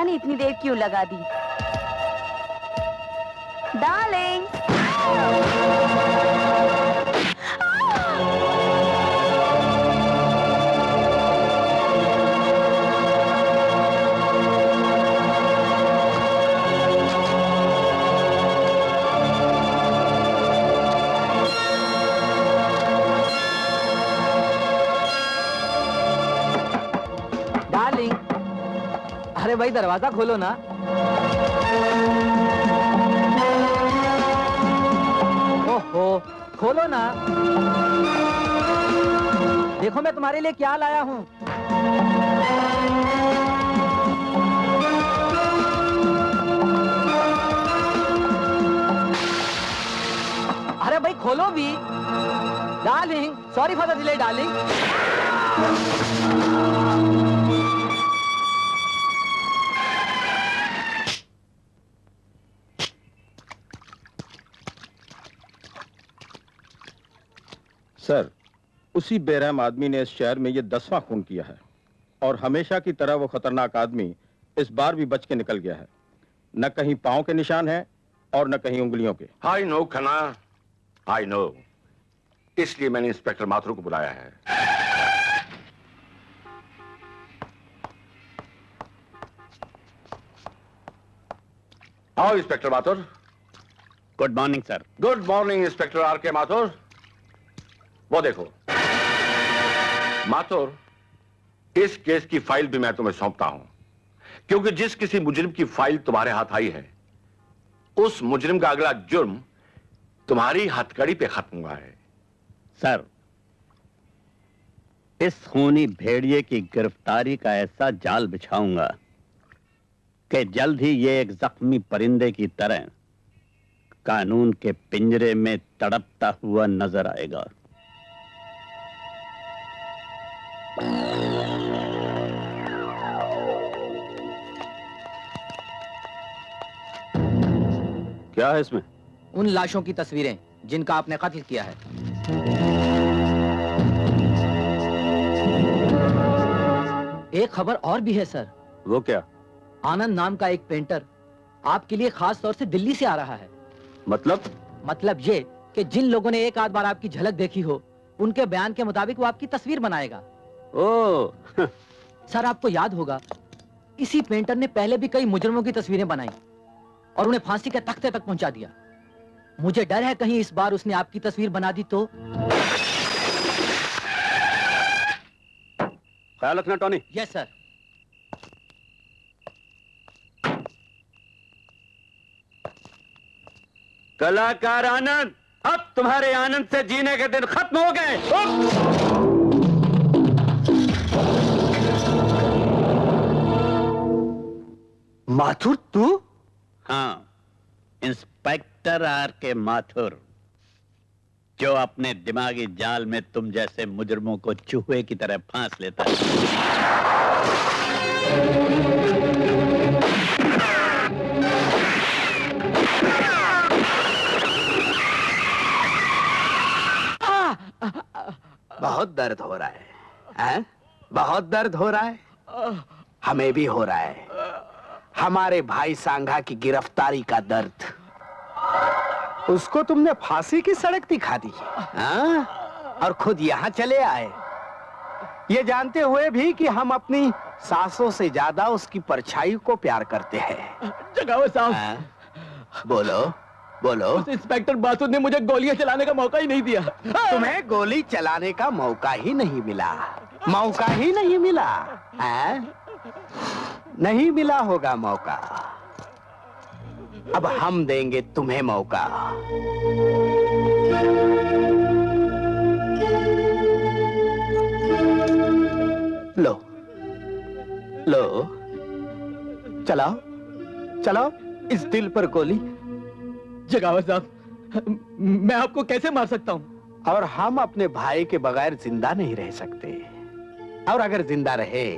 नहीं इतनी देर क्यों लगा दी। डार्लिंग, डार्लिंग, अरे भाई दरवाजा खोलो ना। ओहो, खोलो ना। देखो मैं तुम्हारे लिए क्या लाया हूँ। अरे भाई खोलो भी। Darling, sorry for the delay darling. Sir, उसी बेरहम आदमी ने इस शहर में ये 10वां खून किया है और हमेशा की तरह वो खतरनाक आदमी इस बार भी बच के निकल गया है। न कहीं पांव के निशान हैं और न कहीं उंगलियों के। I know Khanna, I know. इसलिए मैंने इंस्पेक्टर माथुर को बुलाया है। आओ inspector Mathur. Good morning sir. Good morning inspector are के माथुर। वो देखो माथुर, इस केस की फाइल भी मैं तुम्हें सौंपता हूं, क्योंकि जिस किसी मुजरिम की फाइल तुम्हारे हाथ आई है, उस मुजरिम का अगला जुर्म तुम्हारी हथकड़ी पे खत्म हुआ है। सर, इस खूनी भेड़िए की गिरफ्तारी का ऐसा जाल बिछाऊंगा कि जल्द ही ये एक जख्मी परिंदे की तरह कानून के पिंजरे में तड़पता हुआ नजर आएगा। क्या है इसमें? उन लाशों की तस्वीरें जिनका आपने कत्ल किया है। एक खबर और भी है सर। वो क्या? आनंद नाम का एक पेंटर आपके लिए खास तौर से दिल्ली से आ रहा है। मतलब ये कि जिन लोगों ने एक आध बार आपकी झलक देखी हो, उनके बयान के मुताबिक वो आपकी तस्वीर बनाएगा। ओह सर, आपको याद होगा इसी पेंटर ने पहले भी कई मुजरिमों की तस्वीरें बनाई और उन्हें फांसी के तख्ते तक पहुंचा दिया। मुझे डर है कहीं इस बार उसने आपकी तस्वीर बना दी तो। ख्याल रखना टॉनी। Yes sir. कलाकार आनंद, अब तुम्हारे आनंद से जीने के दिन खत्म हो गए। माथुर तू? हाँ, इंस्पेक्टर आर के माथुर, जो अपने दिमागी जाल में तुम जैसे मुजरिमों को चूहे की तरह फांस लेता है। बहुत दर्द हो रहा है, हैं? बहुत दर्द हो रहा है। हमें भी हो रहा है। हमारे भाई सांघा की गिरफ्तारी का दर्द। उसको तुमने फांसी की सड़क दिखा दी, हाँ? और खुद यहाँ चले आए, ये जानते हुए भी कि हम अपनी सासों से ज्यादा उसकी परछाई को प्यार करते हैं। जगावत साहब, हाँ? बोलो बोलो। उस इंस्पेक्टर बासुद ने मुझे गोलियां चलाने का मौका ही नहीं दिया। तुम्हें गोली चलाने का मौका ही नहीं मिला, मौका ही नहीं मिला, हैं? नहीं मिला होगा मौका। अब हम देंगे तुम्हें मौका। लो लो, चलाओ चलाओ इस दिल पर गोली। जगावत साहब, मैं आपको कैसे मार सकता हूँ? और हम अपने भाई के बगैर जिंदा नहीं रह सकते, और अगर जिंदा रहे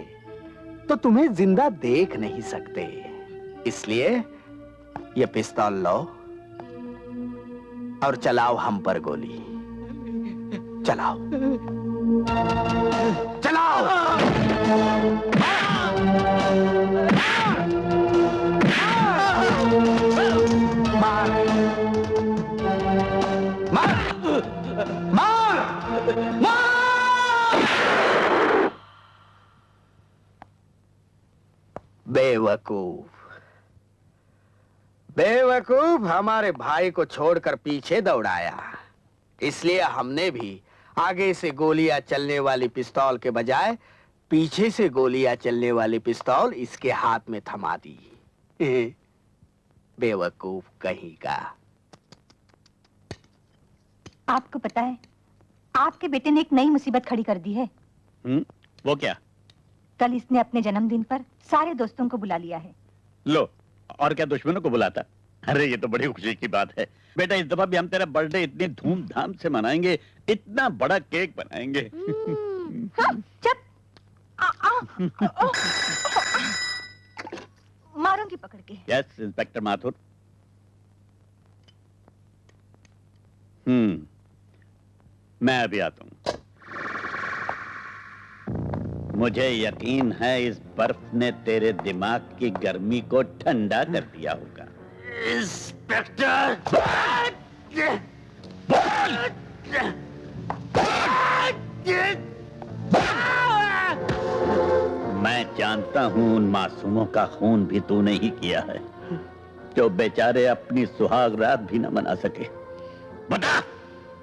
तो तुम्हें जिंदा देख नहीं सकते। इसलिए ये पिस्तौल लो और चलाओ हम पर गोली। चलाओ चलाओ। मार मार मार। बेवकूफ बेवकूफ, हमारे भाई को छोड़कर पीछे दौड़ाया, इसलिए हमने भी आगे से गोलियां चलने वाली पिस्तौल के बजाय पीछे से गोलियां चलने वाली पिस्तौल इसके हाथ में थमा दी। बेवकूफ कहीं का। आपको पता है, आपके बेटे ने एक नई मुसीबत खड़ी कर दी है। वो क्या? कल इसने अपने जन्मदिन पर सारे दोस्तों को बुला लिया है। लो, और क्या दुश्मनों को बुलाता? अरे ये तो बड़ी खुशी की बात है बेटा। इस दफा भी हम तेरा बर्थडे इतनी धूमधाम से मनाएंगे, इतना बड़ा केक बनाएंगे। हाँ, चुप। मारूंगी पकड़ के। Yes inspector Mathur. मैं अभी आता हूं। मुझे यकीन है इस बर्फ ने तेरे दिमाग की गर्मी को ठंडा कर दिया होगा। इंस्पेक्टर! मैं जानता हूं उन मासूमों का खून भी तूने ही किया है, जो बेचारे अपनी सुहाग रात भी न मना सके। बता,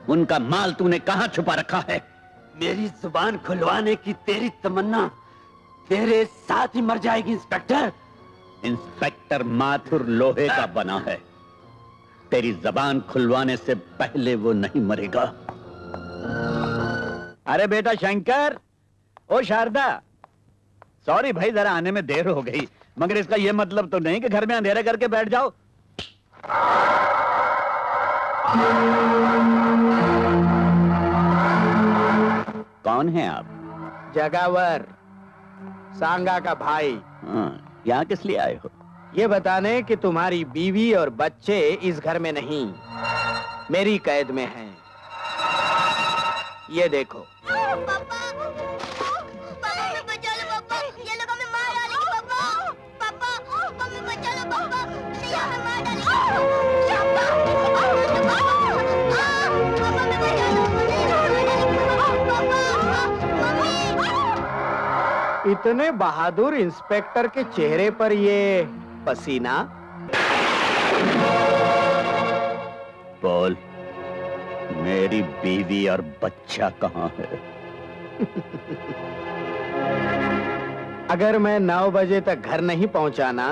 उनका माल तूने कहां छुपा रखा है? मेरी जुबान खुलवाने की तेरी तमन्ना तेरे साथ ही मर जाएगी इंस्पेक्टर। इंस्पेक्टर माथुर लोहे का बना है, तेरी जबान खुलवाने से पहले वो नहीं मरेगा। अरे बेटा शंकर, ओ शारदा, सॉरी भाई जरा आने में देर हो गई, मगर इसका यह मतलब तो नहीं कि घर में अंधेरा करके बैठ जाओ। कौन है आप? जगावर, सांगा का भाई। हाँ, यहाँ किस लिए आए हो? ये बताने कि तुम्हारी बीवी और बच्चे इस घर में नहीं, मेरी कैद में हैं। ये देखो। इतने बहादुर इंस्पेक्टर के चेहरे पर ये पसीना। बोल, मेरी बीवी और बच्चा कहाँ है? अगर मैं 9 बजे तक घर नहीं पहुंचाना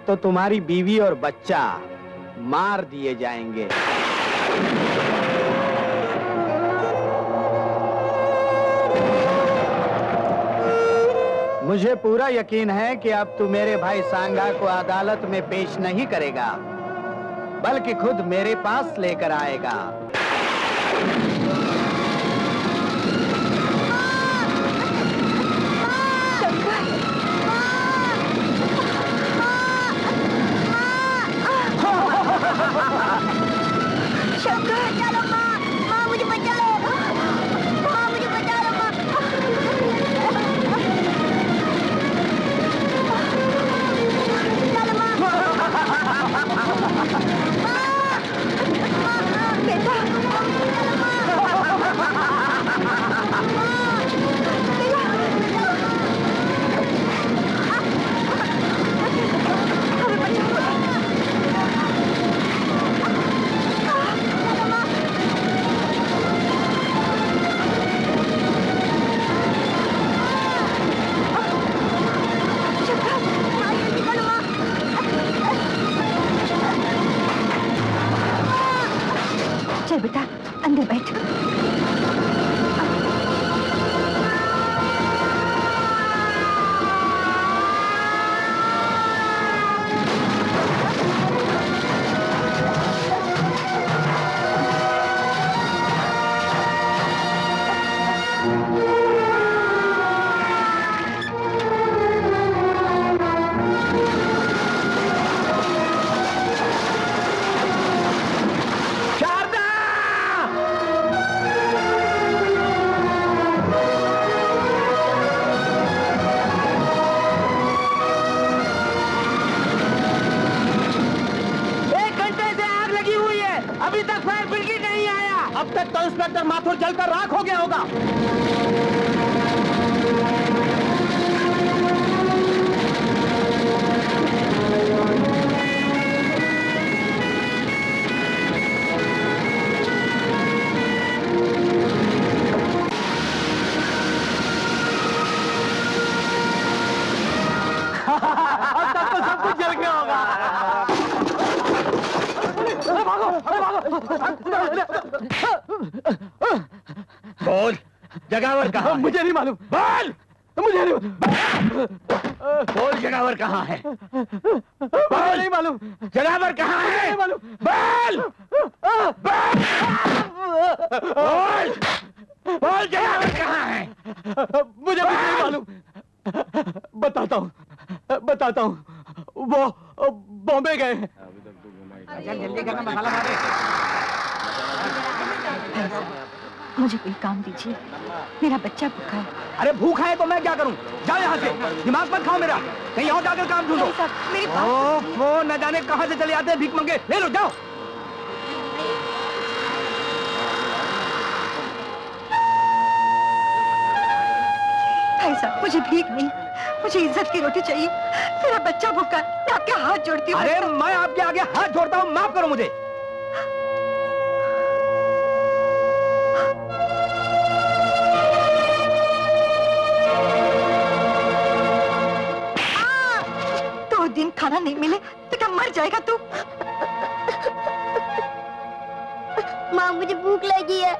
तो तुम्हारी बीवी और बच्चा मार दिए जाएंगे। मुझे पूरा यकीन है कि अब तू मेरे भाई सांगा को अदालत में पेश नहीं करेगा, बल्कि खुद मेरे पास लेकर आएगा। चल बेटा, अंदर बैठ। अभी तक फायर ब्रिगेड नहीं आया। अब तक तो इंस्पेक्टर माथुर जलकर राख हो गया होगा। अब तक तो सब कुछ जल गया होगा। बोल, जगावर कहाँ है? मुझे नहीं मालूम। बोल, मुझे नहीं बोल, जगावर कहाँ है? मुझे नहीं मालूम। जगावर कहाँ है? नहीं मालूम। बोल, बोल, बोल, जगावर कहाँ है? मुझे कुछ नहीं मालूम। बताता हूँ। वो बॉम्बे गए हैं। जल्दी करना, मसाला मारे। मुझे कोई काम दीजिए, मेरा बच्चा भूखा है। अरे भूखा है तो मैं क्या करूं? जाओ यहाँ से, दिमाग मत खाओ मेरा। कहीं और जाकर काम ढूंढो। मेरी वो न जाने कहाँ से चले आते हैं भीख मंगे। ले लो, जाओ। भाई साहब, मुझे भीख नहीं, मुझे इज्जत की रोटी चाहिए। मेरा बच्चा भूखा है, मैं आपके हाथ जोड़ती हूँ। अरे मैं आपके आगे हाथ जोड़ता हूँ, माफ करो मुझे। दो दिन खाना नहीं मिले तो क्या मर जाएगा तू? माँ, मुझे भूख लगी है।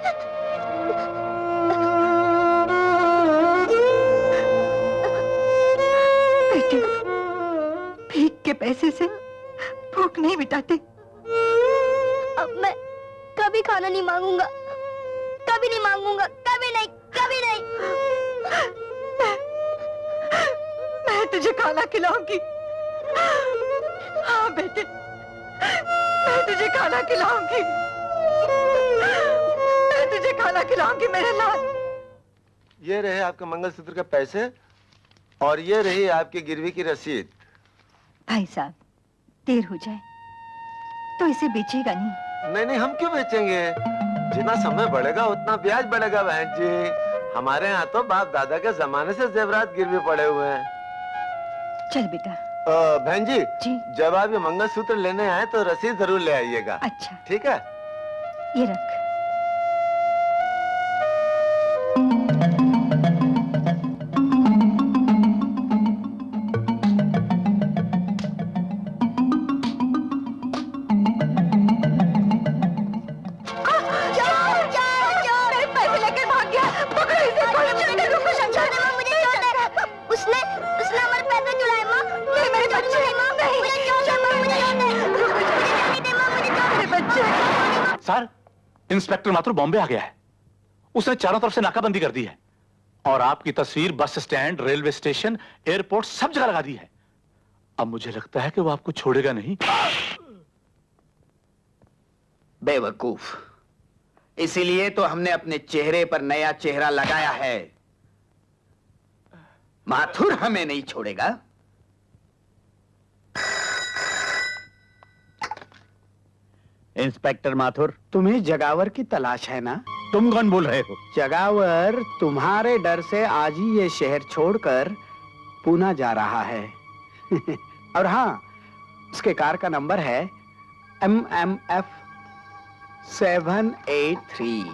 बेटे, भीख के पैसे से भूख नहीं मिटाते। अब मैं कभी खाना नहीं मांगूंगा, कभी नहीं मांगूंगा, कभी नहीं, कभी नहीं। मैं तुझे खाना खिलाऊंगी। हाँ बेटे, मैं तुझे खाना खिलाऊंगी। मैं तुझे खाना खिलाऊंगी मेरे लाल। ये रहे आपके मंगलसूत्र के पैसे और ये रही आपकी गिरवी की रसीद। भाई साहब, देर हो जाए तो इसे बेचेगा नहीं? नहीं, हम क्यों बेचेंगे? जितना समय बढ़ेगा उतना ब्याज बढ़ेगा बहन जी। हमारे यहाँ तो बाप दादा के जमाने से जेवरात गिरवी पड़े हुए हैं। चल बेटा। बहन जी, जब आप ये मंगलसूत्र लेने आए तो रसीद जरूर ले आइएगा। अच्छा, ठीक है? ये रख। सर, इंस्पेक्टर माथुर बॉम्बे आ गया है। उसने चारों तरफ से नाकाबंदी कर दी है और आपकी तस्वीर bus stand, railway station, airport सब जगह लगा दी है। अब मुझे लगता है कि वो आपको छोड़ेगा नहीं। बेवकूफ, इसीलिए तो हमने अपने चेहरे पर नया चेहरा लगाया है। माथुर हमें नहीं छोड़ेगा। इंस्पेक्टर माथुर, तुम्हें जगावर की तलाश है ना? तुम कौन बोल रहे हो? जगावर तुम्हारे डर से आज ही ये शहर छोड़कर पूना जा रहा है। और हाँ, उसके कार का नंबर है MMF 783।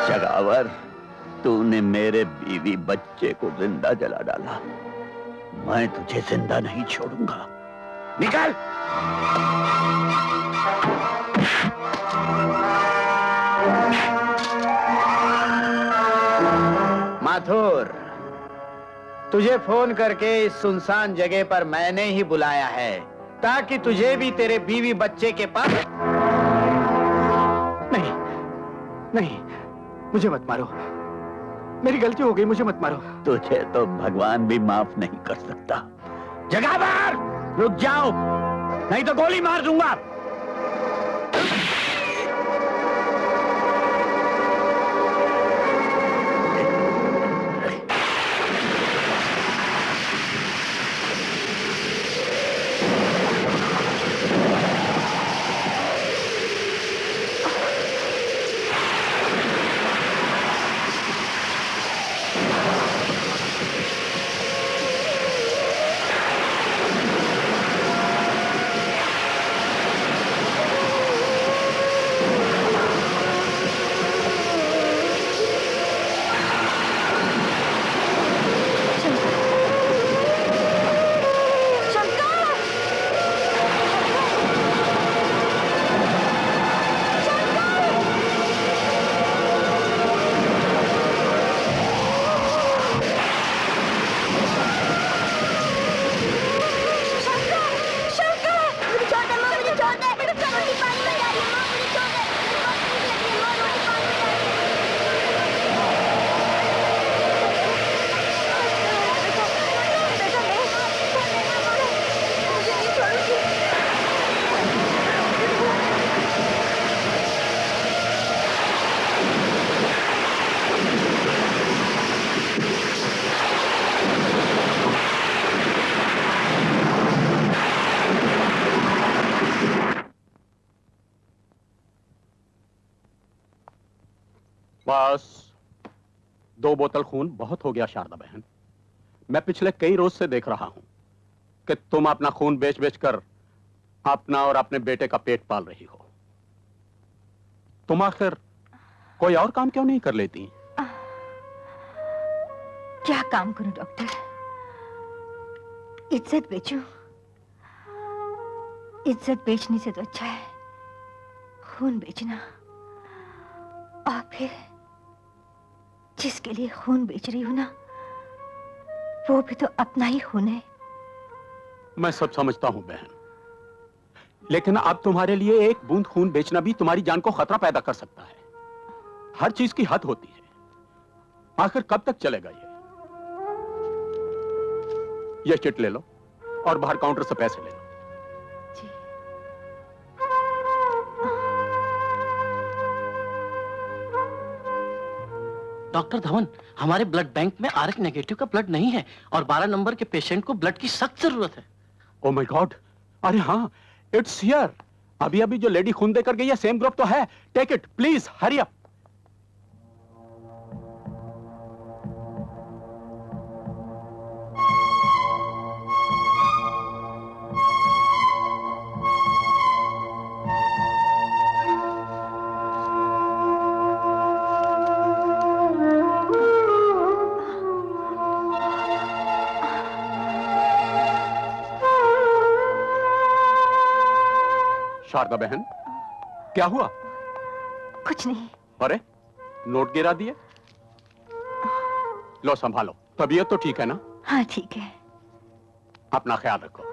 जगावर, तूने मेरे बीवी बच्चे को जिंदा जला डाला। मैं तुझे जिंदा नहीं छोड़ूंगा। निकल! माथुर, तुझे फोन करके इस सुनसान जगह पर मैंने ही बुलाया है ताकि तुझे भी तेरे बीवी बच्चे के पास। नहीं, नहीं, मुझे मत मारो। मेरी गलती हो गई, मुझे मत मारो। तुझे तो भगवान भी माफ नहीं कर सकता। जगावर, रुक जाओ, नहीं तो गोली मार दूंगा। बस 2 बोतल खून बहुत हो गया शारदा बहन। मैं पिछले कई रोज से देख रहा हूं कि तुम अपना खून बेच बेच कर अपना और अपने बेटे का पेट पाल रही हो। तुम आखिर कोई और काम क्यों नहीं कर लेती? क्या काम करूं डॉक्टर? इज्जत बेचूं? इज्जत बेचने से तो अच्छा है खून बेचना। और फिर जिसके लिए खून बेच रही हूं ना, वो भी तो अपना ही खून है। मैं सब समझता हूं बहन, लेकिन अब तुम्हारे लिए एक बूंद खून बेचना भी तुम्हारी जान को खतरा पैदा कर सकता है। हर चीज की हद होती है। आखिर कब तक चलेगा ये चिट ले लो और बाहर काउंटर से पैसे ले लो। जी। डॉक्टर धवन, हमारे ब्लड बैंक में आरएच नेगेटिव का ब्लड नहीं है और 12 नंबर के पेशेंट को ब्लड की सख्त जरूरत है। Oh my God! अरे हाँ, इट्स हियर। अभी अभी जो लेडी खून देकर गई है सेम ग्रुप तो है। Take it please, hurry up. Sharda बहन, क्या हुआ? कुछ नहीं। अरे नोट गिरा दिए। लो संभालो। तबीयत तो ठीक है ना? हाँ ठीक है। अपना ख्याल रखो।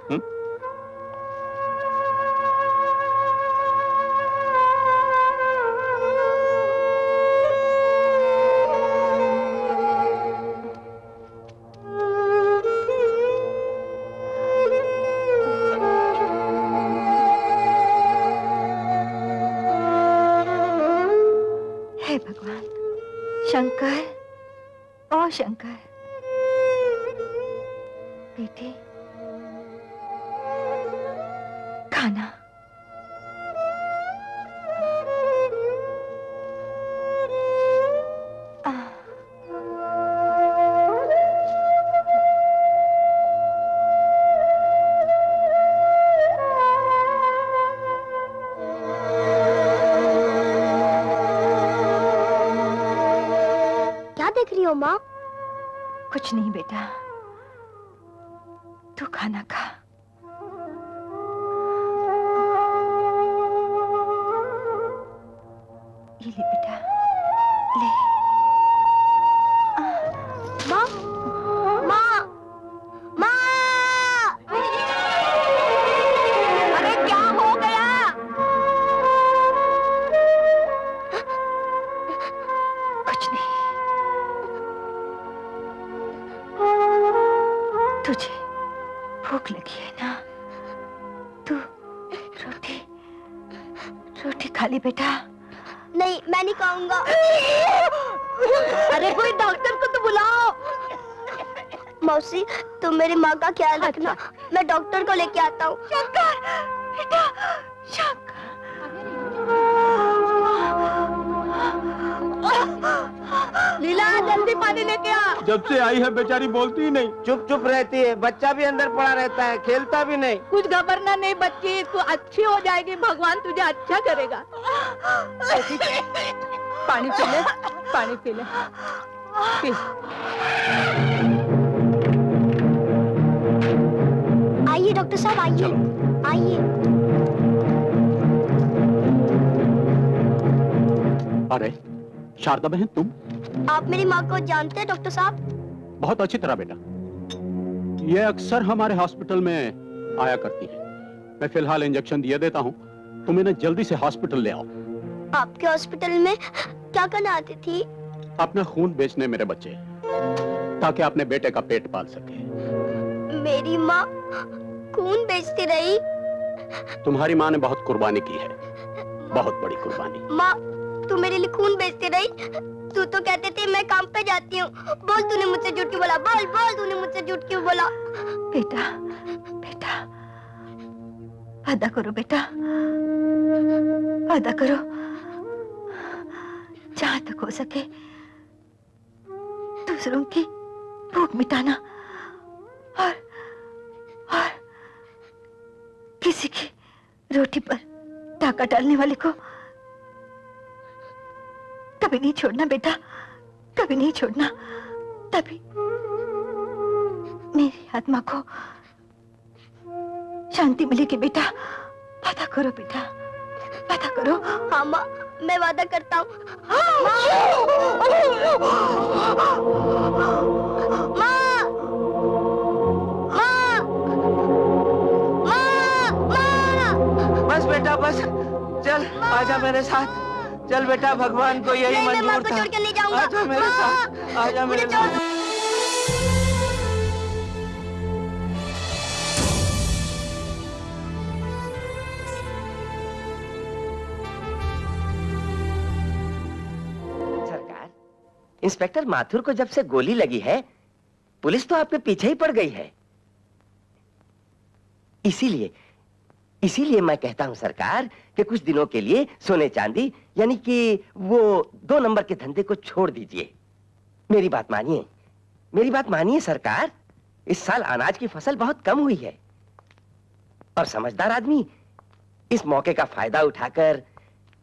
हे भगवान, शंकर, ओ शंकर, बेटे खाना। क्या देख रही हो माँ? कुछ नहीं बेटा, तू खाना खा। ये ले बेटा, ले। माँ, माँ, माँ! अरे क्या हो गया? कुछ नहीं। तुझे भूख लगी है ना? तू रोटी रोटी खा ली बेटा। नहीं, मैं नहीं खाऊंगा। अरे कोई डॉक्टर को तो बुलाओ। मौसी, तुम मेरी माँ का ख्याल रखना। मैं डॉक्टर को लेके आता हूँ। शंकर, बेटा, शंकर। लीला, जल्दी पानी लेके आ। जब से आई है बेचारी बोलती ही नहीं, चुप चुप रहती है। बच्चा भी अंदर पड़ा रहता है, खेलता भी नहीं। कुछ घबरना नहीं बच्ची, तू अच्छी हो जाएगी, भगवान तुझे अच्छा करेगा। पानी पी ले, पानी पी ले, पी। आइए डॉक्टर साहब, आइए आइए। अरे शारदा बहन, तुम? आप मेरी माँ को जानते हैं डॉक्टर साहब? बहुत अच्छी तरह बेटा। ये अक्सर हमारे हॉस्पिटल में आया करती है। मैं फिलहाल इंजेक्शन दिए देता हूँ, तुम इन्हें जल्दी से हॉस्पिटल ले आओ। आपके हॉस्पिटल में क्या करने आती थी? अपना खून बेचने मेरे बच्चे, ताकि अपने बेटे का पेट पाल सके। मेरी माँ खून बेचती रही? तुम्हारी माँ ने बहुत कुर्बानी की है, बहुत बड़ी कुर्बानी। माँ, तू मेरे लिए खून बेचती रही? तू तो कहते थे मैं काम पे जाती हूँ। बोल, तूने मुझसे झूठ क्यों बोला? बोल बोल, तूने मुझसे झूठ क्यों बोला? बेटा, बेटा, वादा करो बेटा, वादा करो। जहाँ तक हो सके दूसरों की भूख मिटाना और किसी की रोटी पर डाका डालने वाले को कभी नहीं छोड़ना बेटा, कभी नहीं छोड़ना। तभी मेरी आत्मा को शांति मिलेगी बेटा। वादा करो बेटा, वादा करो। हाँ माँ, मैं वादा करता हूँ। बस बेटा बस, चल आजा मेरे साथ। चल बेटा, भगवान को यही नहीं, मैं माँ मंजूर को था। छोड़ के नहीं जाऊंगा। आजा मेरे साथ, आजा मेरे मुझे छोड़ साथ। दो। सरकार, इंस्पेक्टर माथुर को जब से गोली लगी है, पुलिस तो आपके पीछे ही पड़ गई है। इसीलिए मैं कहता हूं सरकार कि कुछ दिनों के लिए सोने चांदी यानी कि वो 2 नंबर के धंधे को छोड़ दीजिए। मेरी बात मानिए सरकार। इस साल अनाज की फसल बहुत कम हुई है और समझदार आदमी इस मौके का फायदा उठाकर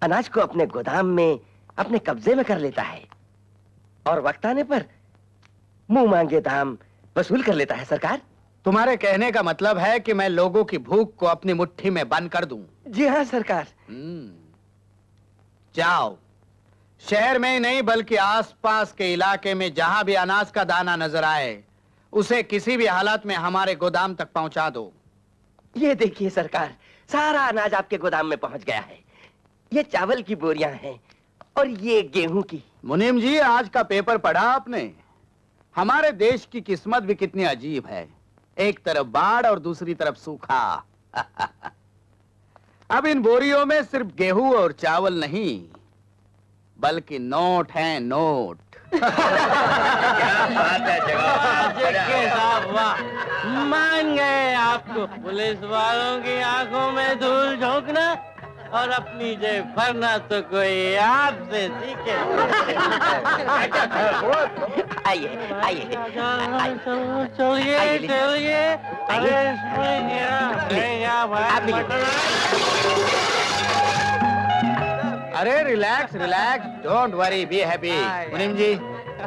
अनाज को अपने गोदाम में अपने कब्जे में कर लेता है और वक्त आने पर मुंह मांगे दाम वसूल कर लेता है। सरकार, तुम्हारे कहने का मतलब है कि मैं लोगों की भूख को अपनी मुट्ठी में बंद कर दूं? जी हाँ सरकार। जाओ, शहर में ही नहीं बल्कि आसपास के इलाके में जहां भी अनाज का दाना नजर आए उसे किसी भी हालत में हमारे गोदाम तक पहुंचा दो। ये देखिए सरकार, सारा अनाज आपके गोदाम में पहुंच गया है। ये चावल की बोरियां हैं और ये गेहूं की। मुनीम जी, आज का पेपर पढ़ा आपने? हमारे देश की किस्मत भी कितनी अजीब है। एक तरफ बाढ़ और दूसरी तरफ सूखा। अब इन बोरियों में सिर्फ गेहूं और चावल नहीं बल्कि नोट हैं, नोट। क्या बात है जवाब, वाह। मान गए आपको पुलिस वालों की आंखों में धूल झोंकना और अपनी जेब भरना तो कोई आपसे सीखे। आइए चलिए अरे relax relax, don't worry, be happy. मुनीम जी,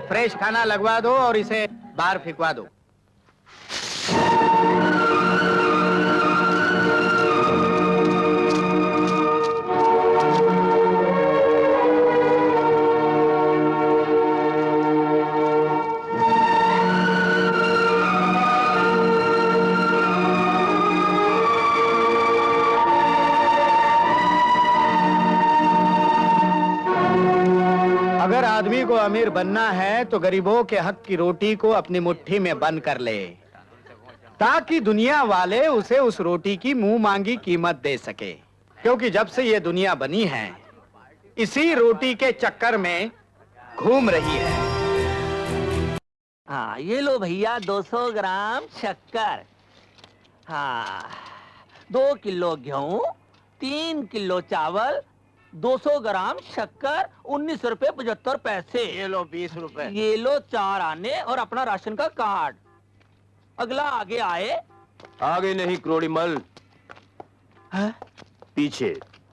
फ्रेश खाना लगवा दो और इसे बाहर फेंकवा दो। अगर आदमी को अमीर बनना है तो गरीबों के हक की रोटी को अपनी मुट्ठी में बंद कर ले ताकि दुनिया वाले उसे उस रोटी की मुंह मांगी कीमत दे सके। क्योंकि जब से ये दुनिया बनी है इसी रोटी के चक्कर में घूम रही है। हाँ, ये लो भैया 200 ग्राम शक्कर। हाँ, 2 किलो गेहूं, 3 किलो चावल, 200 ग्राम शक्कर, 19 रुपए 75 पैसे। ये लो 20 रुपए। ये लो 4 आने और अपना राशन का कार्ड। अगला आगे आए। आगे नहीं क्रोड़ीमल, पीछे।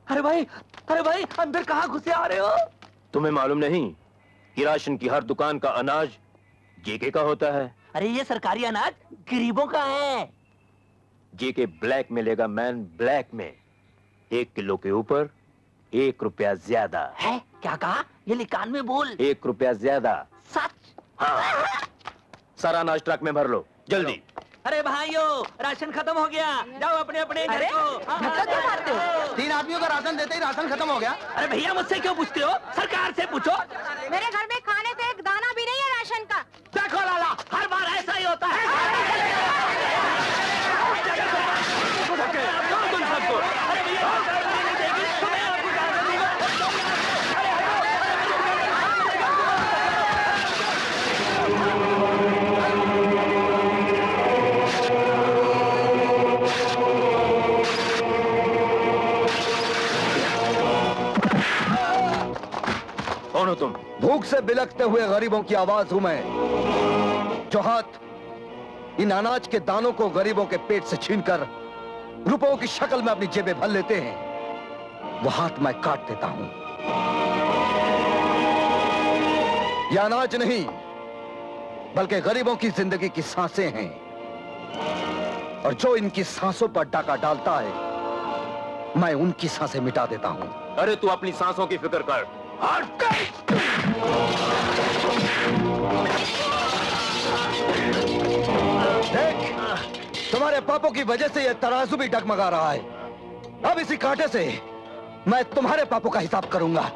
अरे भाई अंदर कहाँ घुसे आ रहे हो? तुम्हें मालूम नहीं कि राशन की हर दुकान का अनाज जेके का होता है। अरे ये सरकारी अनाज गरीबों का है। जेके ब्लैक में लेगा मैन, ब्लैक में 1 किलो के ऊपर 1 रुपया ज्यादा है। क्या कहा? ये लिकान में बोल। 1 रुपया ज्यादा। सच? हाँ, सारा अनाज ट्रक में भर लो जल्दी। अरे भाइयों, राशन खत्म हो गया, जाओ अपने अपने घर को। धक्का क्यों मारते हो? 3 आदमियों का राशन देते ही राशन खत्म हो गया। अरे भैया, मुझसे क्यों पूछते हो? सरकार से पूछो। मेरे घर में खाने से एक दाना भी नहीं है राशन का। देखो लाला, हर बार ऐसा ही होता है। तुम सबको। अरे भैया, तुम्हें आपको डाल दूंगा। कौन हो तुम? तुम? भूख से बिलखते हुए गरीबों की आवाज हूं मैं, जो हाथ इन अनाज के दानों को गरीबों के पेट से छीनकर रुपयों की शक्ल में अपनी जेबें भर लेते हैं, वो हाथ मैं काट देता हूं। यह अनाज नहीं, बल्कि गरीबों की जिंदगी की सांसें हैं, और जो इनकी सांसों पर डाका डालता है, मैं उनकी सांसें मिटा देता हूं। अरे तू अपनी सांसों की फिक्र कर। देख, तुम्हारे पापों की वजह से यह तराजू भी डगमगा रहा है। अब इसी कांटे से मैं तुम्हारे पापों का हिसाब करूंगा।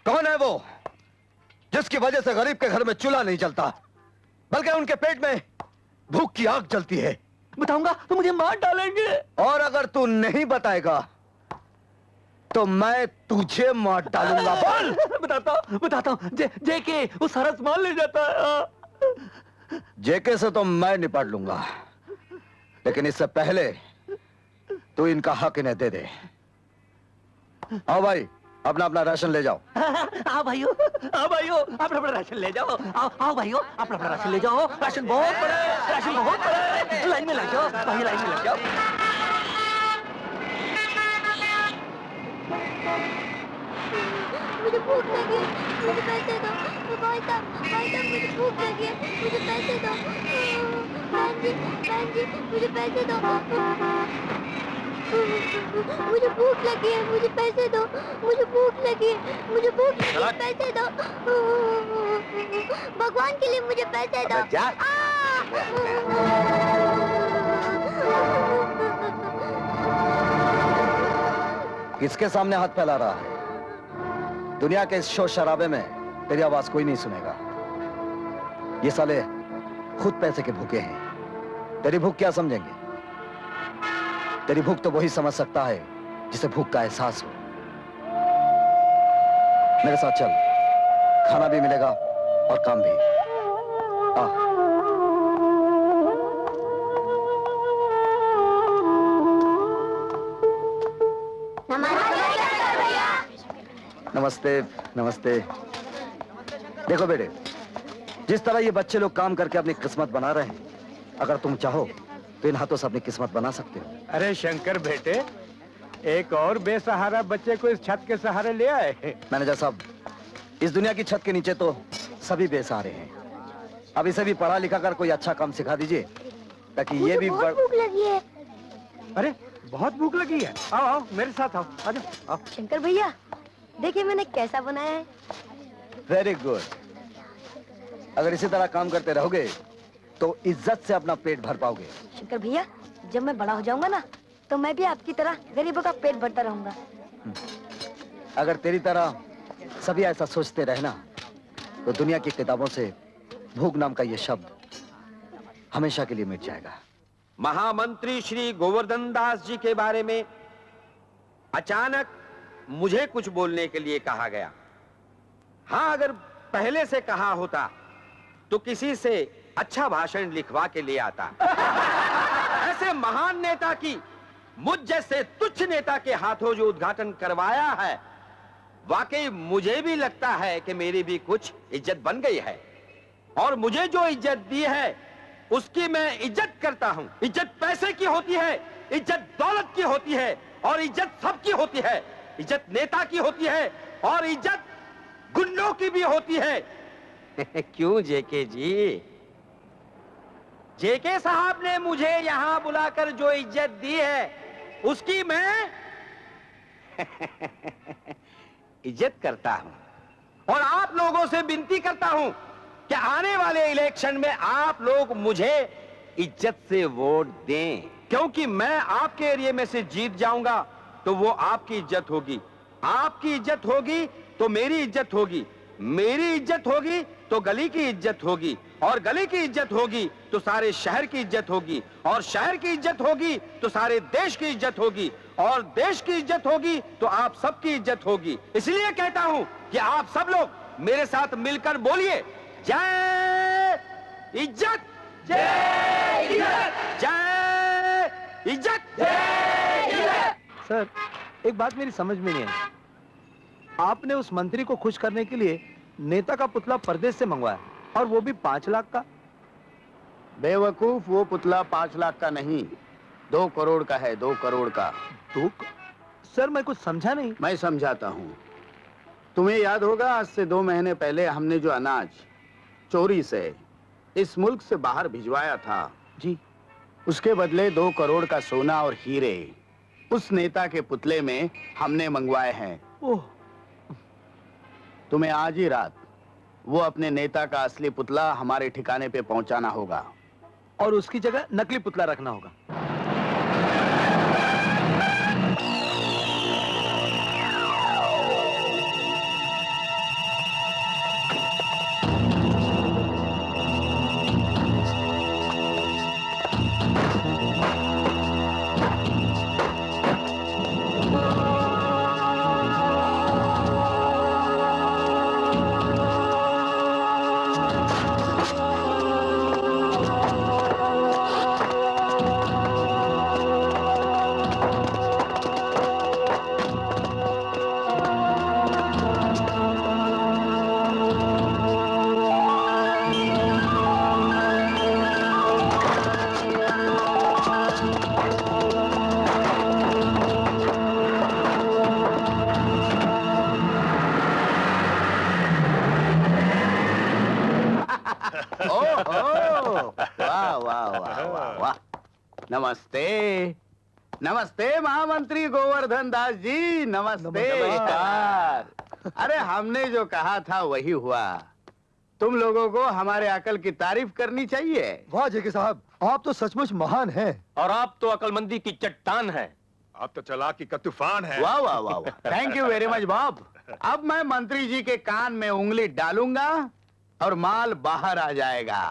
कौन है वो जिसकी वजह से गरीब के घर में चूल्हा नहीं जलता, बल्कि उनके पेट में भूख की आग जलती है? बताऊंगा तो मुझे मार डालेंगे। और अगर तू नहीं बताएगा तो मैं तुझे मार डालूंगा। बोल। बताता हूँ। जेके वो सारा सामान ले जाता है। जेके से तो मैं निपट लूंगा, लेकिन इससे पहले तू इनका हक इन्हें दे दे। आओ भाई, अपना अपना राशन ले जाओ। आओ भाइयों, अपना अपना राशन ले जाओ। आओ भाइयों, अपना अपना राशन ले जाओ। राशन बहुत बड़ा है, राशन बहुत बड़ा है। लाइन में लग जाओ भाई, लाइन में लग जाओ। मुझे भूख लगी है, मुझे पैसे दो। भाई साहब मुझे भूख लगी है, मुझे पैसे दो। बहन जी मुझे पैसे दो। मुझे भूख लगी है, मुझे पैसे दो। मुझे भूख लगी है, मुझे भूख लगी है, पैसे दो। भगवान के लिए मुझे पैसे दो। किसके सामने हाथ फैला रहा है? दुनिया के इस शोर शराबे में तेरी आवाज कोई नहीं सुनेगा। ये साले खुद पैसे के भूखे हैं, तेरी भूख क्या समझेंगे? तेरी भूख तो वही समझ सकता है जिसे भूख का एहसास हो। मेरे साथ चल, खाना भी मिलेगा और काम भी। आ। नमस्ते नमस्ते। देखो बेटे, जिस तरह ये बच्चे लोग काम करके अपनी किस्मत बना रहे हैं, अगर तुम चाहो तो इन हाथों से अपनी किस्मत बना सकते हो। अरे शंकर बेटे, एक और बेसहारा बच्चे को इस छत के सहारे ले आए। मैनेजर साहब, इस दुनिया की छत के नीचे तो सभी बेसहारे हैं। अब इसे भी पढ़ा लिखा कर कोई अच्छा काम सिखा दीजिए, ताकि ये भी भूख लगी है। अरे बहुत भूख लगी है। आओ आओ मेरे साथ आओ, आ जाओ। शंकर भैया देखिए मैंने कैसा बनाया है। Very good. अगर इसी तरह काम करते रहोगे तो इज्जत से अपना पेट भर पाओगे। शंकर भैया, जब मैं बड़ा हो जाऊंगा ना, तो मैं भी आपकी तरह गरीबों का पेट भरता रहूंगा। अगर तेरी तरह सभी ऐसा सोचते रहना, तो दुनिया की किताबों से भूख नाम का ये शब्द हमेशा के लिए मिट जाएगा। महामंत्री श्री गोवर्धन दास जी के बारे में अचानक मुझे कुछ बोलने के लिए कहा गया। हाँ, अगर पहले से कहा होता तो किसी से अच्छा भाषण लिखवा के ले आता। ऐसे महान नेता की मुझ जैसे तुच्छ नेता के हाथों जो उद्घाटन करवाया है, वाकई मुझे भी लगता है कि मेरी भी कुछ इज्जत बन गई है। और मुझे जो इज्जत दी है उसकी मैं इज्जत करता हूं। इज्जत पैसे की होती है, इज्जत दौलत की होती है, और इज्जत सबकी होती है। इज्जत नेता की होती है और इज्जत गुंडों की भी होती है। क्यों जेके जी? जेके साहब ने मुझे यहां बुलाकर जो इज्जत दी है उसकी मैं इज्जत करता हूं। और आप लोगों से विनती करता हूं कि आने वाले इलेक्शन में आप लोग मुझे इज्जत से वोट दें, क्योंकि मैं आपके एरिया में से जीत जाऊंगा तो वो आपकी इज्जत होगी, आपकी इज्जत होगी तो मेरी इज्जत होगी, मेरी इज्जत होगी तो गली की इज्जत होगी, और गली की इज्जत होगी तो सारे शहर की इज्जत होगी, और शहर की इज्जत होगी तो सारे देश की इज्जत होगी, और देश की इज्जत होगी तो आप सबकी इज्जत होगी। इसलिए कहता हूं कि आप सब लोग मेरे साथ मिलकर बोलिए, जय इज्जत, जय इज्जत, जय इज्जत, जय इज्जत। सर, एक बात मेरी समझ में नहीं आई। आपने उस मंत्री को खुश करने के लिए नेता का पुतला परदेश से मंगवाया, और वो भी 5 लाख का। बेवकूफ, वो पुतला 5 लाख का नहीं, 2 करोड़ का है, 2 करोड़ का। सर, मैं कुछ समझा नहीं। मैं समझाता हूँ। तुम्हें याद होगा, आज से 2 महीने पहले हमने जो अनाज चोरी से इस मुल्क से बाहर भिजवाया था जी, उसके बदले 2 करोड़ का सोना और हीरे उस नेता के पुतले में हमने मंगवाए हैं। ओह, तुम्हें आज ही रात वो अपने नेता का असली पुतला हमारे ठिकाने पे पहुंचाना होगा, और उसकी जगह नकली पुतला रखना होगा। नमस्ते, नमस्ते महामंत्री गोवर्धन दास जी, नमस्ते। नमस्कार। अरे हमने जो कहा था वही हुआ। तुम लोगों को हमारे अकल की तारीफ करनी चाहिए। वाह जेके साहब, आप तो सचमुच महान हैं। और आप तो अकलमंदी की चट्टान है। आप तो चालाकी का तूफान है। वाह वाह वाह वाह, thank you very much Bob. अब मैं मंत्री जी के कान में उंगली डालूंगा और माल बाहर आ जाएगा।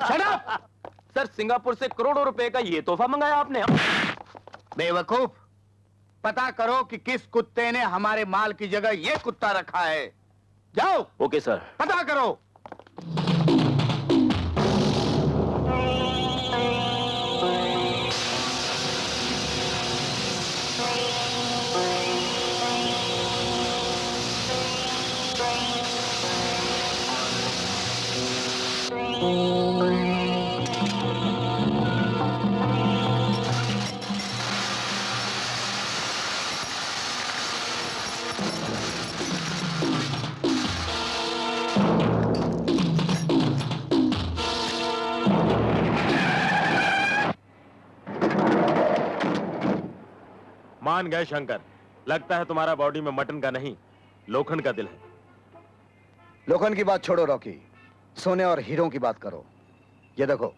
Shut up! सर, सिंगापुर से करोड़ों रुपए का ये तोहफा मंगाया आपने। बेवकूफ, पता करो कि किस कुत्ते ने हमारे माल की जगह ये कुत्ता रखा है। जाओ। Okay sir. पता करो। मान गए शंकर, लगता है तुम्हारा बॉडी में मटन का नहीं लोखंड का दिल है। लोखंड की बात छोड़ो रॉकी, सोने और हीरों की बात करो। ये देखो,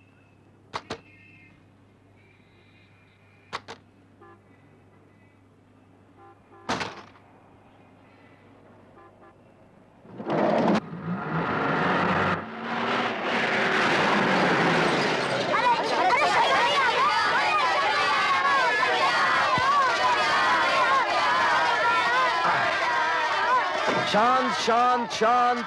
शांत शांत शांत।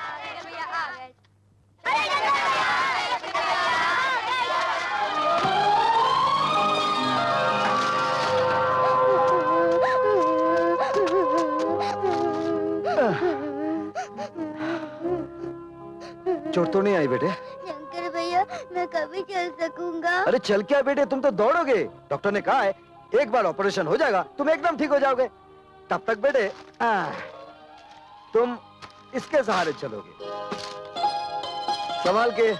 चोट तो नहीं आई बेटे? शंकर भैया मैं कभी चल सकूंगा? अरे चल क्या बेटे, तुम तो दौड़ोगे। डॉक्टर ने कहा है एक बार ऑपरेशन हो जाएगा तुम एकदम ठीक हो जाओगे। तब तक बेटे तुम इसके सहारे चलोगे। संभाल के।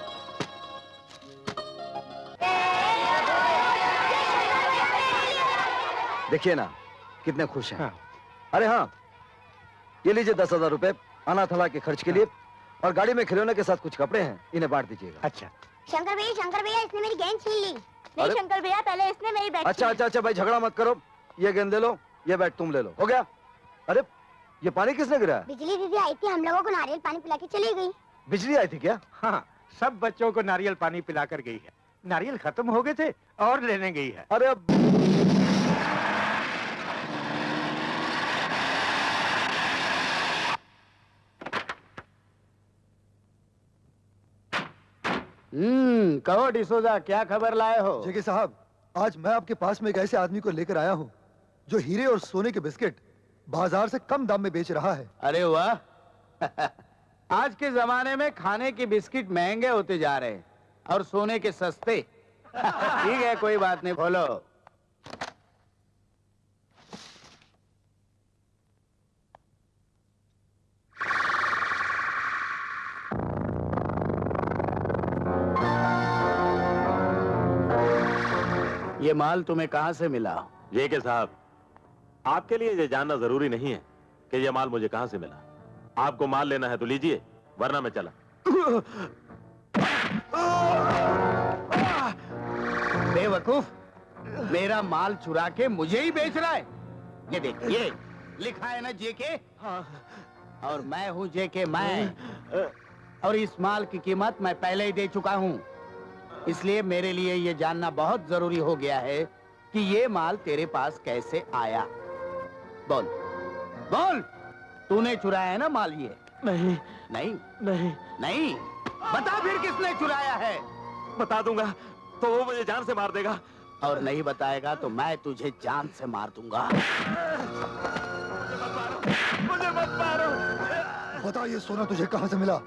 देखिए ना कितने खुश हैं। अरे हाँ, ये लीजिए 10,000 रुपए अनाथालय के खर्च के लिए, और गाड़ी में खिलौने के साथ कुछ कपड़े हैं, इन्हें बांट दीजिएगा। अच्छा। शंकर भैया इसने मेरी गेंद छीन ली। नहीं अरे? शंकर भैया पहले इसने मेरी बैट अच्छा भाई झगड़ा मत करो। ये गेंद ले लो, ये बैट तुम ले लो, हो गया। अरे ये पानी किसने गिराया? बिजली दीदी आई थी, हम लोगों को नारियल पानी पिला के चली गई। बिजली आई थी क्या? हाँ, सब बच्चों को नारियल पानी पिलाकर गई है। नारियल खत्म हो गए थे और लेने गई है। अरे अब कहो डिसोजा, क्या खबर लाए हो? जेके साहब, आज मैं आपके पास में एक ऐसे आदमी को लेकर आया हूँ जो हीरे और सोने के बिस्किट बाजार से कम दाम में बेच रहा है। अरे वाह आज के जमाने में खाने के बिस्किट महंगे होते जा रहे हैं और सोने के सस्ते। ठीक है, कोई बात नहीं, बोलो। ये माल तुम्हें कहां से मिला? जेके साहब, आपके लिए ये जानना जरूरी नहीं है कि ये माल मुझे कहां से मिला। आपको माल लेना है तो लीजिए, वरना मैं चला। बेवकूफ, मेरा माल चुरा के मुझे ही बेच रहा है। ये देखिए लिखा है ना जेके, और मैं हूं जेके मैं, और इस माल की कीमत मैं पहले ही दे चुका हूं। इसलिए मेरे लिए ये जानना बहुत जरूरी हो गया है कि ये माल तेरे पास कैसे आया। बोल बोल, तूने चुराया है ना माल? ये नहीं नहीं नहीं नहीं, बता फिर किसने चुराया है? बता दूंगा तो वो मुझे जान से मार देगा, और नहीं बताएगा तो मैं तुझे जान से मार दूंगा। मुझे मत मारो। बता ये सोना तुझे कहां से मिला?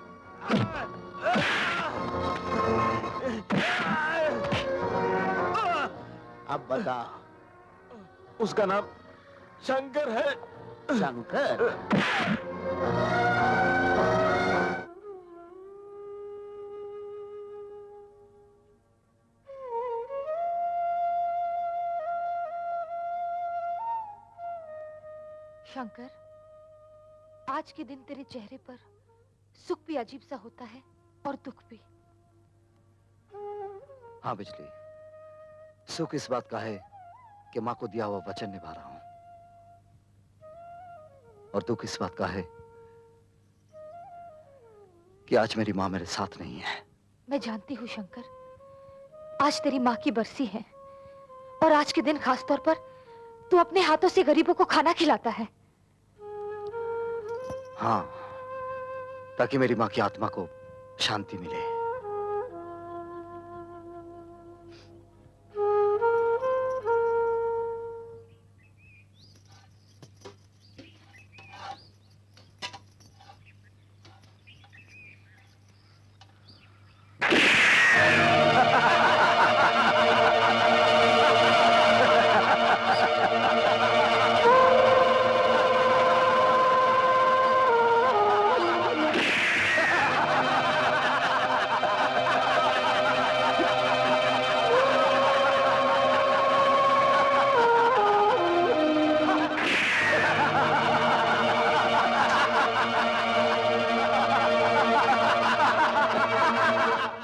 अब बता। उसका नाम शंकर है। शंकर? शंकर, आज के दिन तेरे चेहरे पर सुख भी अजीब सा होता है और दुख भी। हाँ बिजली, सुख इस बात का है कि माँ को दिया हुआ वचन निभा रहा हूं, और दुख इस बात का है कि आज मेरी माँ मेरे साथ नहीं है। मैं जानती हूँ शंकर, आज तेरी माँ की बरसी है, और आज के दिन खास तौर पर तू अपने हाथों से गरीबों को खाना खिलाता है। हाँ, ताकि मेरी माँ की आत्मा को शांति मिले।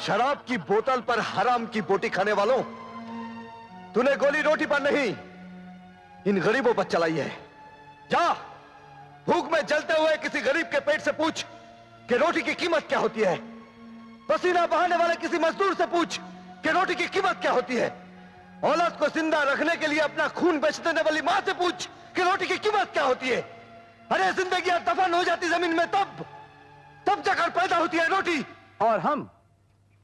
शराब की बोतल पर हराम की बोटी खाने वालों, तूने गोली रोटी पर नहीं, इन गरीबों पर चलाई है। जा, भूख में जलते हुए किसी गरीब के पेट से पूछ कि रोटी की कीमत क्या होती है। पसीना बहाने वाले किसी मजदूर से पूछ कि रोटी की कीमत क्या होती है। औलाद को जिंदा रखने के लिए अपना खून बेच देने वाली मां से पूछ कि रोटी की कीमत क्या होती है। अरे जिंदगी दफन हो जाती जमीन में तब जाकर पैदा होती है रोटी। और हम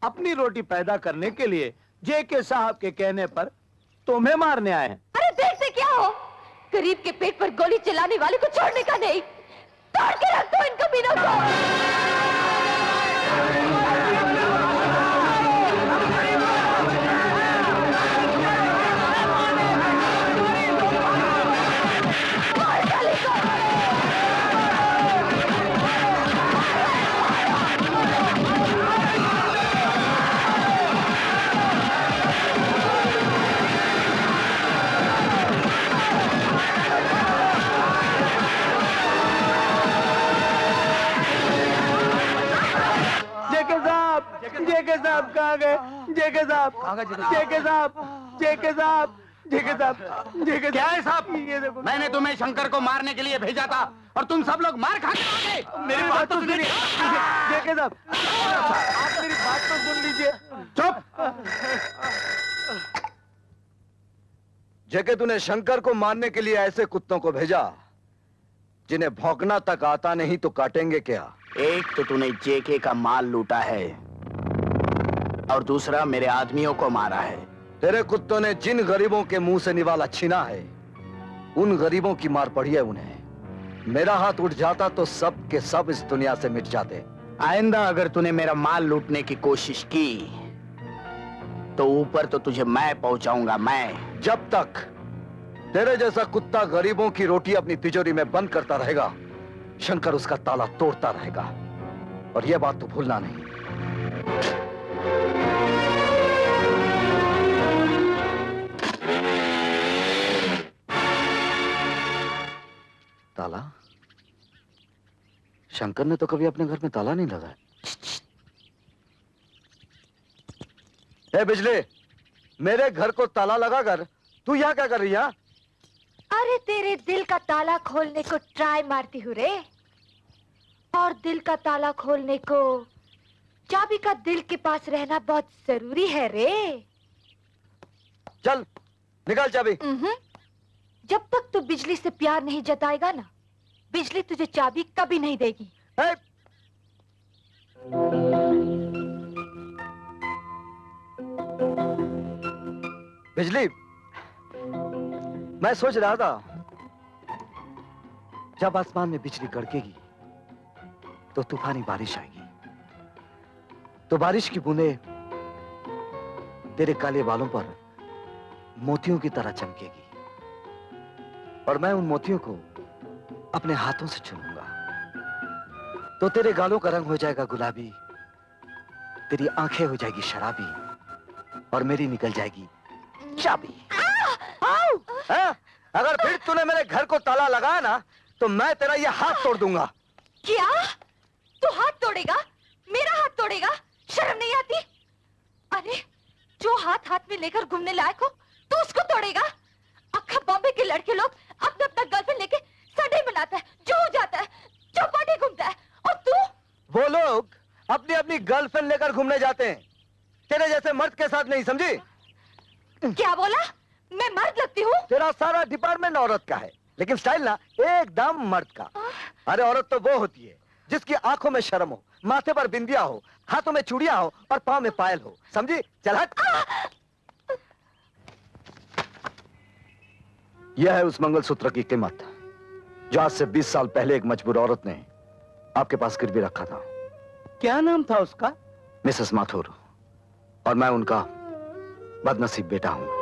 अपनी रोटी पैदा करने के लिए जेके साहब के कहने पर तुम्हें मारने आए हैं। अरे देखते क्या हो, गरीब के पेट पर गोली चलाने वाले को छोड़ने का नहीं, तोड़ के रख दो इन कमीनों को। जेके साहब कहाँ गए? जेके साहब, जेके साहब, जेके साहब, जेके साहब, जेके क्या है साहब? ये देखो, मैंने तुम्हें शंकर को मारने के लिए भेजा था और तुम सब लोग मार खा के आ गए। मेरी बात तो सुनिए। जेके साहब, आप मेरी बात तो सुन लीजिए। चुप। जेके तूने शंकर को मारने के लिए ऐसे कुत्तों को भेजा जिन्हें भौंकना तक आता नहीं तो काटेंगे क्या? एक तो तूने जेके का माल लूटा है और दूसरा मेरे आदमियों को मारा है। तेरे कुत्तों ने जिन गरीबों के मुंह से निवाला छीना है उन गरीबों की मार पड़ी है उन्हें। मेरा हाथ उठ जाता तो सब के सब इस दुनिया से मिट जाते। आइंदा अगर तूने मेरा माल लूटने की कोशिश की तो ऊपर तो तुझे मैं पहुंचाऊंगा। मैं जब तक तेरे जैसा कुत्ता गरीबों की रोटी अपनी तिजोरी में बंद करता रहेगा शंकर उसका ताला तोड़ता रहेगा। और यह बात तो भूलना नहीं। ताला? शंकर ने तो कभी अपने घर में ताला नहीं लगाया। ए बिजली, मेरे घर को ताला लगाकर तू यहाँ क्या कर रही है? अरे तेरे दिल का ताला खोलने को ट्राई मारती हूँ रे। और दिल का ताला खोलने को चाबी का दिल के पास रहना बहुत जरूरी है रे। चल निकाल चाबी। जब तक तू बिजली से प्यार नहीं जताएगा ना, बिजली तुझे चाबी कभी नहीं देगी। बिजली, मैं सोच रहा था जब आसमान में बिजली कड़केगी तो तूफानी बारिश आएगी, तो बारिश की बूंदें तेरे काले बालों पर मोतियों की तरह चमकेगी और मैं उन मोतियों को अपने हाथों से चूमूंगा तो तेरे गालों का रंग हो जाएगा गुलाबी, तेरी आंखें हो जाएगी शराबी और मेरी निकल जाएगी चाबी। अगर फिर तूने मेरे घर को ताला लगाया ना तो मैं तेरा ये हाथ तोड़ दूंगा। क्या? तू हाथ तोड़ेगा? मेरा हाथ तोड़ेगा? शर्म नहीं आती? अरे जो हाथ हाथ में लेकर घूमने लायक हो तू उसको तोड़ेगा? अक्खा बॉम्बे के लड़के लोग अपना अपना गर्लफ्रेंड लेके संडे मनाता है, जो जाता है, चौपाटी घूमता है, और तू? वो लोग अपनी अपनी गर्लफ्रेंड लेकर घूमने जाते हैं, तेरे जैसे मर्द के साथ नहीं, समझी? क्या बोला? मैं मर्द लगती हूँ? तेरा सारा डिपार्टमेंट औरत का है लेकिन स्टाइल ना एकदम मर्द का। अरे औरत तो वो होती है जिसकी आंखों में शर्म हो, माथे पर बिंदिया हो, हाथों में चूड़ियां हो और पांव में पायल हो, समझी? चल हट। यह है उस मंगलसूत्र की कीमत जो आज से 20 साल पहले एक मजबूर औरत ने आपके पास गिरवी रखा था। क्या नाम था उसका? मिसेस माथुर। और मैं उनका बदनसीब बेटा हूं।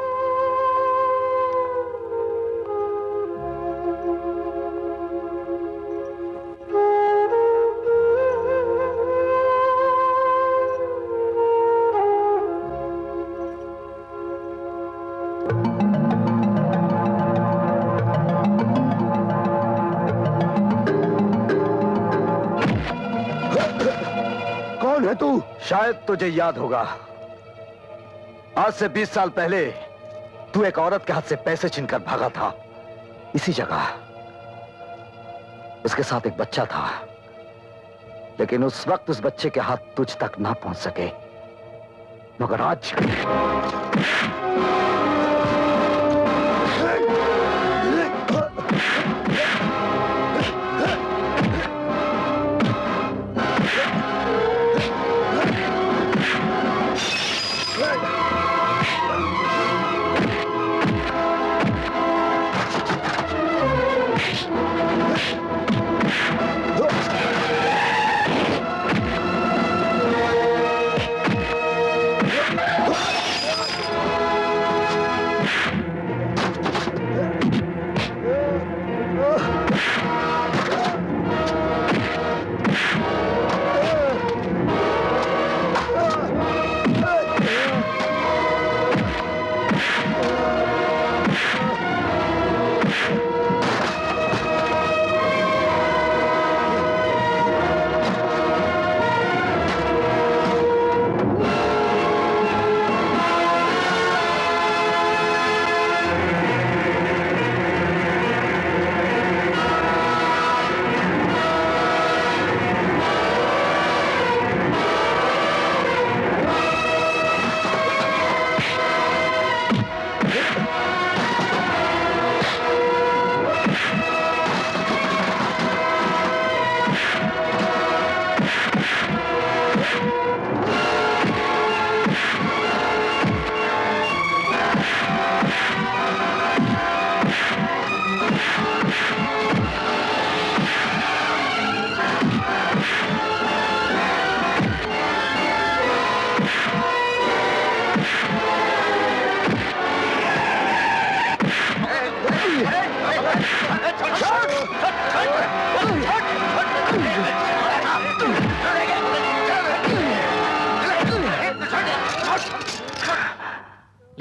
कौन है तू? शायद तुझे याद होगा, आज से 20 साल पहले तू एक औरत के हाथ से पैसे छीनकर भागा था। इसी जगह उसके साथ एक बच्चा था, लेकिन उस वक्त उस बच्चे के हाथ तुझ तक ना पहुंच सके। मगर आज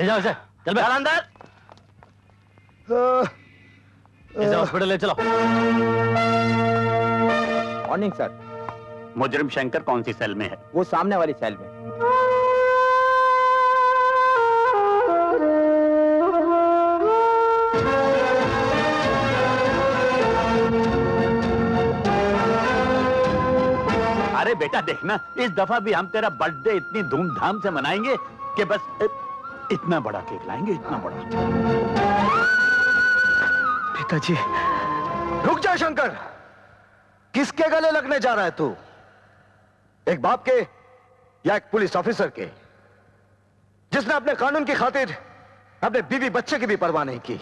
ले जाओ इसे, चल अंदर, इसे हॉस्पिटल ले चलो। Morning sir. मुजरिम शंकर कौन सी सेल में है? वो सामने वाली सेल में। अरे बेटा देखना, इस दफा भी हम तेरा बर्थडे इतनी धूमधाम से मनाएंगे कि बस इतना बड़ा केक लाएंगे, इतना बड़ा। पिताजी, रुक जा शंकर। किसके गले लगने जा रहा है तू? एक बाप के या एक पुलिस ऑफिसर के, जिसने अपने कानून की खातिर अपने बीवी बच्चे की भी परवाह नहीं की।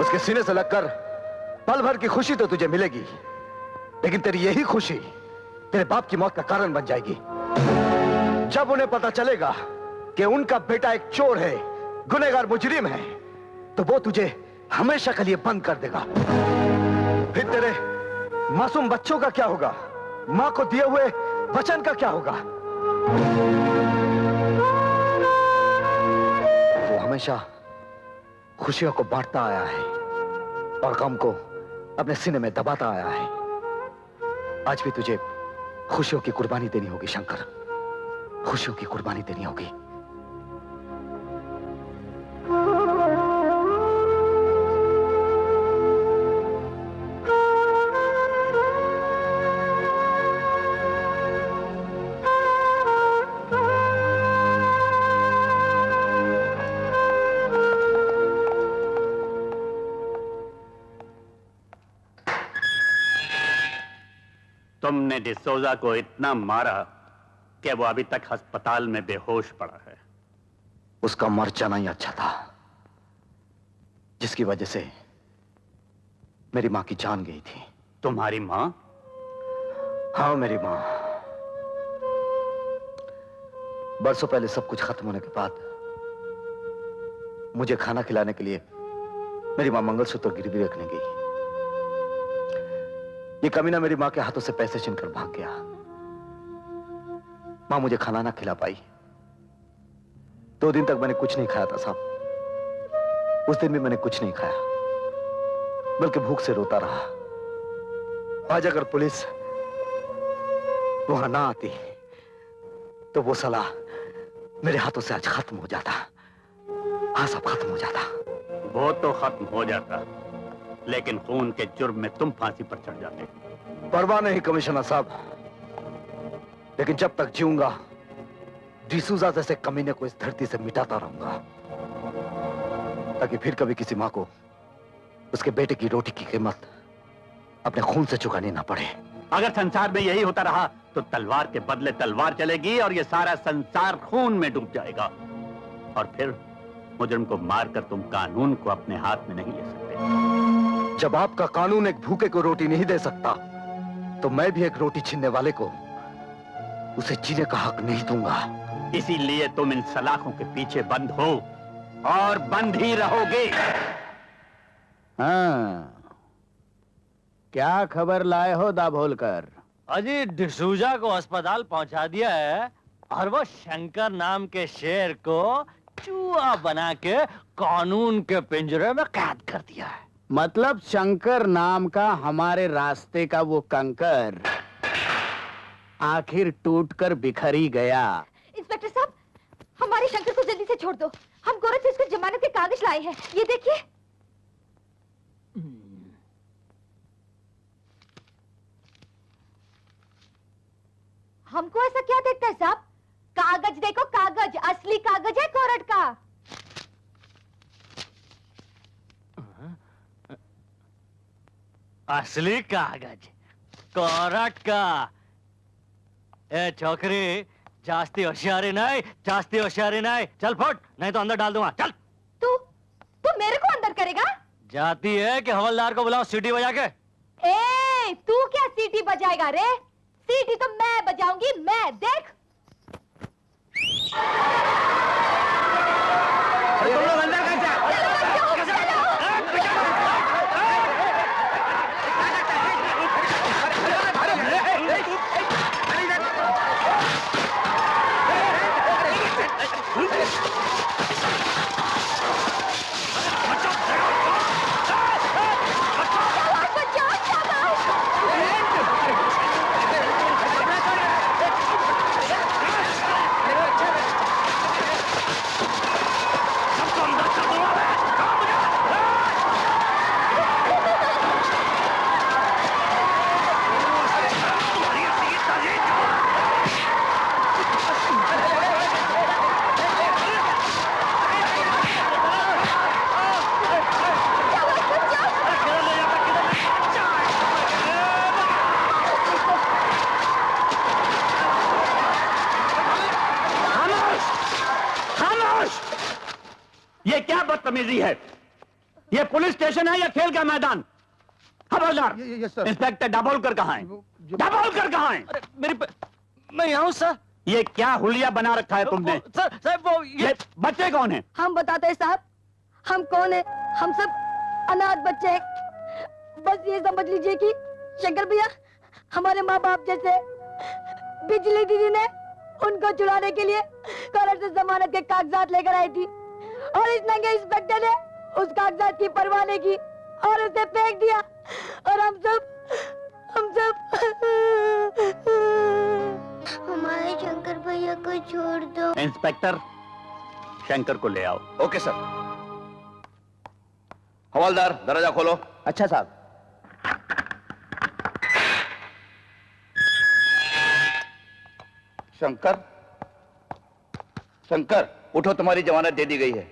उसके सीने से लगकर पल भर की खुशी तो तुझे मिलेगी, लेकिन तेरी यही खुशी तेरे बाप की मौत का कारण बन जाएगी। जब उन्हें पता चलेगा कि उनका बेटा एक चोर है, गुनहगार मुजरिम है, तो वो तुझे हमेशा के लिए बंद कर देगा। फिर तेरे मासूम बच्चों का क्या होगा? मां को दिए हुए वचन का क्या होगा? वो हमेशा खुशियों को बांटता आया है और गम को अपने सीने में दबाता आया है। आज भी तुझे खुशियों की कुर्बानी देनी होगी शंकर, खुशियों की कुर्बानी देनी होगी। तुमने डिसोजा को इतना मारा कि वो अभी तक अस्पताल में बेहोश पड़ा है। उसका मर जाना ही अच्छा था, जिसकी वजह से मेरी मां की जान गई थी। तुम्हारी मां? हाँ, मेरी मां। बरसों पहले सब कुछ खत्म होने के बाद मुझे खाना खिलाने के लिए मेरी मां मंगलसूत्र गिरवी रखने गई। ये कमीना मेरी मां के हाथों से पैसे छीनकर भाग गया। मां मुझे खाना ना खिला पाई। 2 दिन तक मैंने कुछ नहीं खाया था साहब। उस दिन भी मैंने कुछ नहीं खाया, बल्कि भूख से रोता रहा। आज अगर पुलिस वहां ना आती तो वो सलाह मेरे हाथों से आज खत्म हो जाता। हाँ, सब खत्म हो जाता। वो तो खत्म हो जाता, लेकिन खून के जुर्म में तुम फांसी पर चढ़ जाते। परवाह नहीं कमिश्नर साहब, लेकिन जब तक जीऊंगा डिसूजा जैसे कमीने को इस धरती से मिटाता रहूंगा, ताकि फिर कभी किसी मां को उसके बेटे की रोटी की कीमत अपने खून से चुकानी ना पड़े। अगर संसार में यही होता रहा तो तलवार के बदले तलवार चलेगी और ये सारा संसार खून में डूब जाएगा। और फिर मुजरिम को मारकर तुम कानून को अपने हाथ में नहीं ले सकते। जब आपका कानून एक भूखे को रोटी नहीं दे सकता, तो मैं भी एक रोटी छीनने वाले को उसे जीने का हक नहीं दूंगा। इसीलिए तुम इन सलाखों के पीछे बंद हो और बंद ही रहोगे। हाँ, क्या खबर लाए हो दाभोलकर? अजी डिसूजा को अस्पताल पहुंचा दिया है और वो शंकर नाम के शेर को चूहा बना के कानून के पिंजरे में कैद कर दिया है। मतलब शंकर नाम का हमारे रास्ते का वो कंकर आखिर टूटकर बिखर ही गया। इंस्पेक्टर साहब, हमारे शंकर को जल्दी से छोड़ दो। हम कोर्ट से उसके जमानत के कागज लाए हैं, ये देखिए। हमको ऐसा क्या देखता है साहब? कागज देखो, कागज, असली कागज है कोर्ट का। असली कागज कोर्ट का। ए छोकरी, जास्ती होशियारी नहीं, जास्ती होशियारी नहीं। चल फुट, नहीं तो अंदर डाल दूंगा। चल। तू मेरे को अंदर करेगा? जाती है कि हवलदार को बुलाओ सीटी बजा के। ए, तू क्या सीटी बजाएगा रे? सीटी तो मैं बजाऊंगी, मैं। देख। तुम लोग अंदर कैसे? बदतमीजी है? ये पुलिस स्टेशन है या खेल का मैदान? खबरदार। इंस्पेक्टर दाभोलकर कहाँ है? दाभोलकर कहाँ है? मैं यहाँ हूँ सर। ये क्या हुलिया बना रखा है तुमने? सर वो ये बच्चे कौन है? हम बताते हैं साहब, हम कौन है? हम सब अनाथ बच्चे हैं। बस ये समझ लीजिए कि शंकर भैया हमारे माँ बाप जैसे। बिजली दीदी ने उनको छुड़ाने के लिए कोर्ट से जमानत के कागजात लेकर आई थी और इस नंगे इंस्पेक्टर ने उस कागजात की परवाह नहीं की और उसे फेंक दिया और हम सब हमारे शंकर भैया को छोड़ दो। इंस्पेक्टर, शंकर को ले आओ। Okay sir. हवलदार, दरवाजा खोलो। अच्छा साहब। शंकर, शंकर उठो, तुम्हारी जमानत दे दी गई है।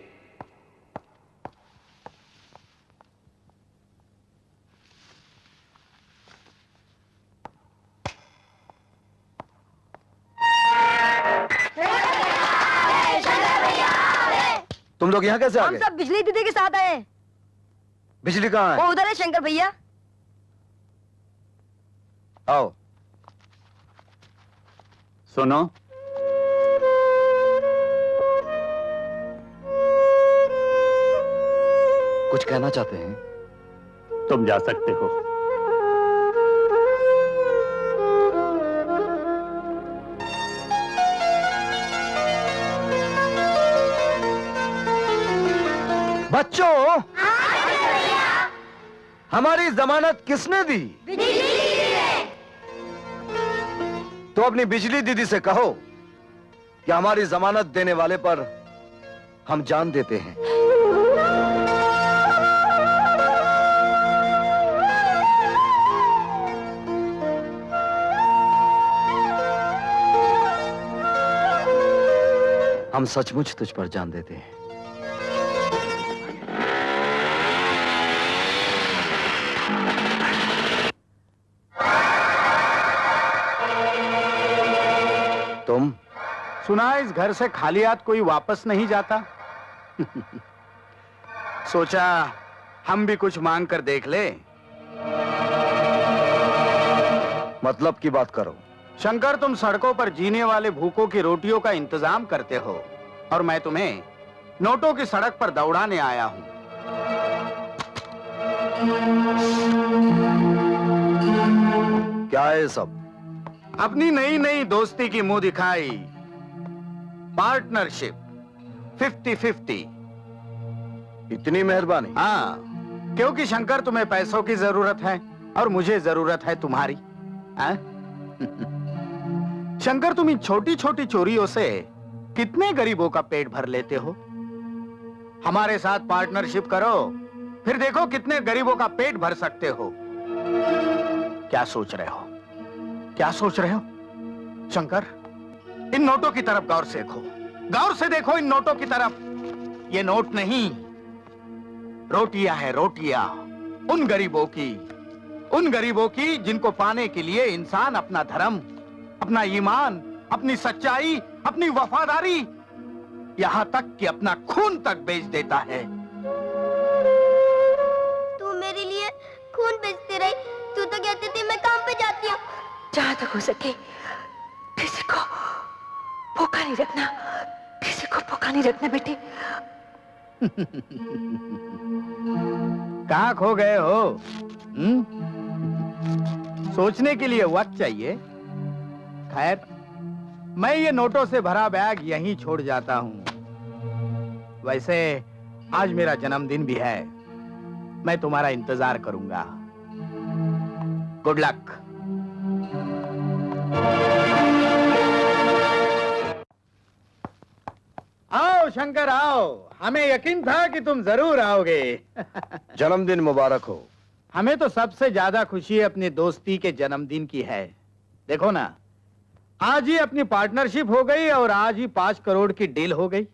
तुम लोग यहाँ कैसे आ हम गए? सब बिजली दीदी के साथ आए। बिजली कहाँ वो है? उधर है शंकर भैया। आओ। सुनो, कुछ कहना चाहते हैं? तुम जा सकते हो। बच्चों, हमारी जमानत किसने दी? तो अपनी बिजली दीदी से कहो कि हमारी जमानत देने वाले पर हम जान देते हैं। हम सचमुच तुझ पर जान देते हैं। तुम? सुना है इस घर से खाली हाथ कोई वापस नहीं जाता। सोचा हम भी कुछ मांग कर देख ले। मतलब की बात करो। शंकर, तुम सड़कों पर जीने वाले भूखों की रोटियों का इंतजाम करते हो और मैं तुम्हें नोटों की सड़क पर दौड़ाने आया हूं। क्या है सब? अपनी नई नई दोस्ती की मुंह दिखाई, पार्टनरशिप 50-50। इतनी मेहरबानी। हाँ, क्योंकि शंकर तुम्हें पैसों की जरूरत है और मुझे जरूरत है तुम्हारी। हाँ? शंकर, तुम इन छोटी छोटी चोरियों से कितने गरीबों का पेट भर लेते हो। हमारे साथ पार्टनरशिप करो, फिर देखो कितने गरीबों का पेट भर सकते हो। क्या सोच रहे हो? क्या सोच रहे हो? शंकर, इन नोटों की तरफ गौर से देखो, गौर से देखो इन नोटों की तरफ। ये नोट नहीं, रोटियां है, रोटियां। उन गरीबों की जिनको पाने के लिए इंसान अपना धर्म, अपना ईमान, अपनी सच्चाई, अपनी वफादारी, यहां तक कि अपना खून तक बेच देता है। तू मेरे लिए खून बेचती रही। तू तो कहती थी मैं काम पे जाती हूँ। जहां तक हो सके किसी को भूखा नहीं रखना, किसी को भूखा नहीं रखना बेटे। कहां खो गए हो? सोचने के लिए वक्त चाहिए। खैर, मैं ये नोटों से भरा बैग यहीं छोड़ जाता हूं। वैसे आज मेरा जन्मदिन भी है, मैं तुम्हारा इंतजार करूंगा। Good luck. आओ शंकर, आओ। हमें यकीन था कि तुम जरूर आओगे। जन्मदिन मुबारक हो। हमें तो सबसे ज्यादा खुशी अपनी दोस्ती के जन्मदिन की है। देखो ना, आज ही अपनी पार्टनरशिप हो गई और आज ही 5 करोड़ की डील हो गई।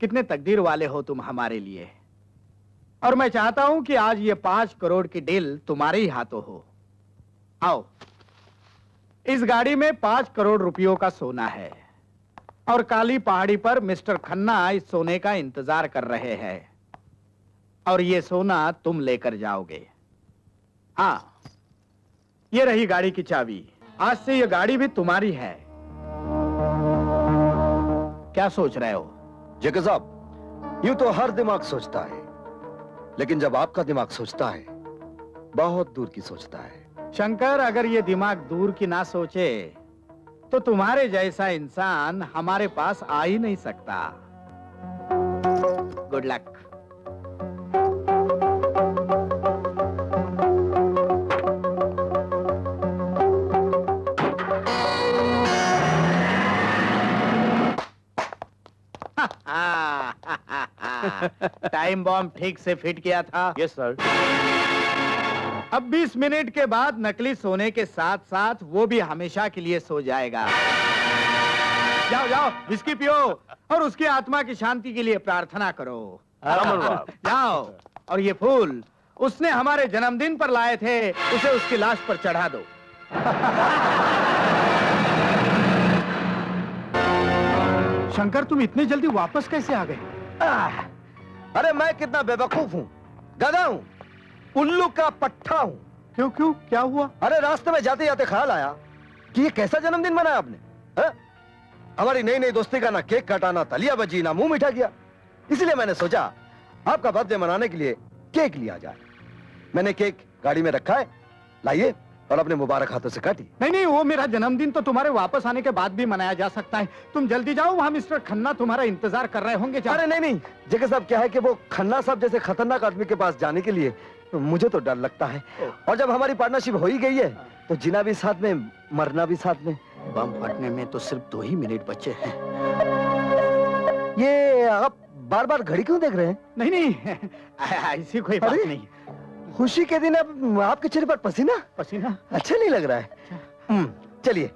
कितने तकदीर वाले हो तुम हमारे लिए। और मैं चाहता हूं कि आज ये 5 करोड़ की डील तुम्हारे ही हाथों हो। आओ, इस गाड़ी में 5 करोड़ रुपयों का सोना है। और काली पहाड़ी पर मिस्टर खन्ना इस सोने का इंतजार कर रहे हैं और ये सोना तुम लेकर जाओगे। हाँ, ये रही गाड़ी की चाबी। आज से ये गाड़ी भी तुम्हारी है। क्या सोच रहे हो? जेके साहब, यूं तो हर दिमाग सोचता है, लेकिन जब आपका दिमाग सोचता है, बहुत दूर की सोचता है। शंकर, अगर ये दिमाग दूर की ना सोचे तो तुम्हारे जैसा इंसान हमारे पास आ ही नहीं सकता। Good luck. टाइम बॉम्ब ठीक से फिट किया था? Yes sir. अब 20 मिनट के बाद नकली सोने के साथ साथ वो भी हमेशा के लिए सो जाएगा। जाओ जाओ, विस्की पियो और उसकी आत्मा की शांति के लिए प्रार्थना करो। जाओ, और ये फूल उसने हमारे जन्मदिन पर लाए थे, उसे उसकी लाश पर चढ़ा दो। शंकर, तुम इतनी जल्दी वापस कैसे आ गए? अरे मैं कितना बेवकूफ हूँ, गधा हूँ, उल्लू का पट्टा हूँ। क्यों क्यों, क्या हुआ? अरे रास्ते में जाते जाते ख्याल आया कि ये कैसा जन्मदिन मनाया आपने। हमारी नई नई दोस्ती का ना केक काटा, ना तलिया बजी, ना मुंह मीठा किया। इसलिए मैंने सोचा आपका बर्थडे मनाने के लिए केक लिया जाए। मैंने केक गाड़ी में रखा है, लाइए और अपने मुबारक हाथों से काटिए। नहीं नहीं, वो मेरा जन्मदिन तो तुम्हारे वापस आने के बाद भी मनाया जा सकता है। तुम जल्दी जाओ, वहाँ मिस्टर खन्ना तुम्हारा इंतजार कर रहे होंगे। अरे नहीं नहीं जेके साहब, क्या है कि वो खन्ना साहब जैसे खतरनाक आदमी के पास जाने के लिए मुझे तो डर लगता है। और जब हमारी पार्टनरशिप हो ही गई है तो जीना भी साथ में, मरना भी साथ में। बम फटने में तो सिर्फ 2 ही मिनट बचे हैं। ये आप बार बार घड़ी क्यों देख रहे हैं? नहीं नहीं, ऐसी कोई बात नहीं। खुशी के दिन अब आपके चेहरे पर पसीना पसीना अच्छा नहीं लग रहा है। चलिए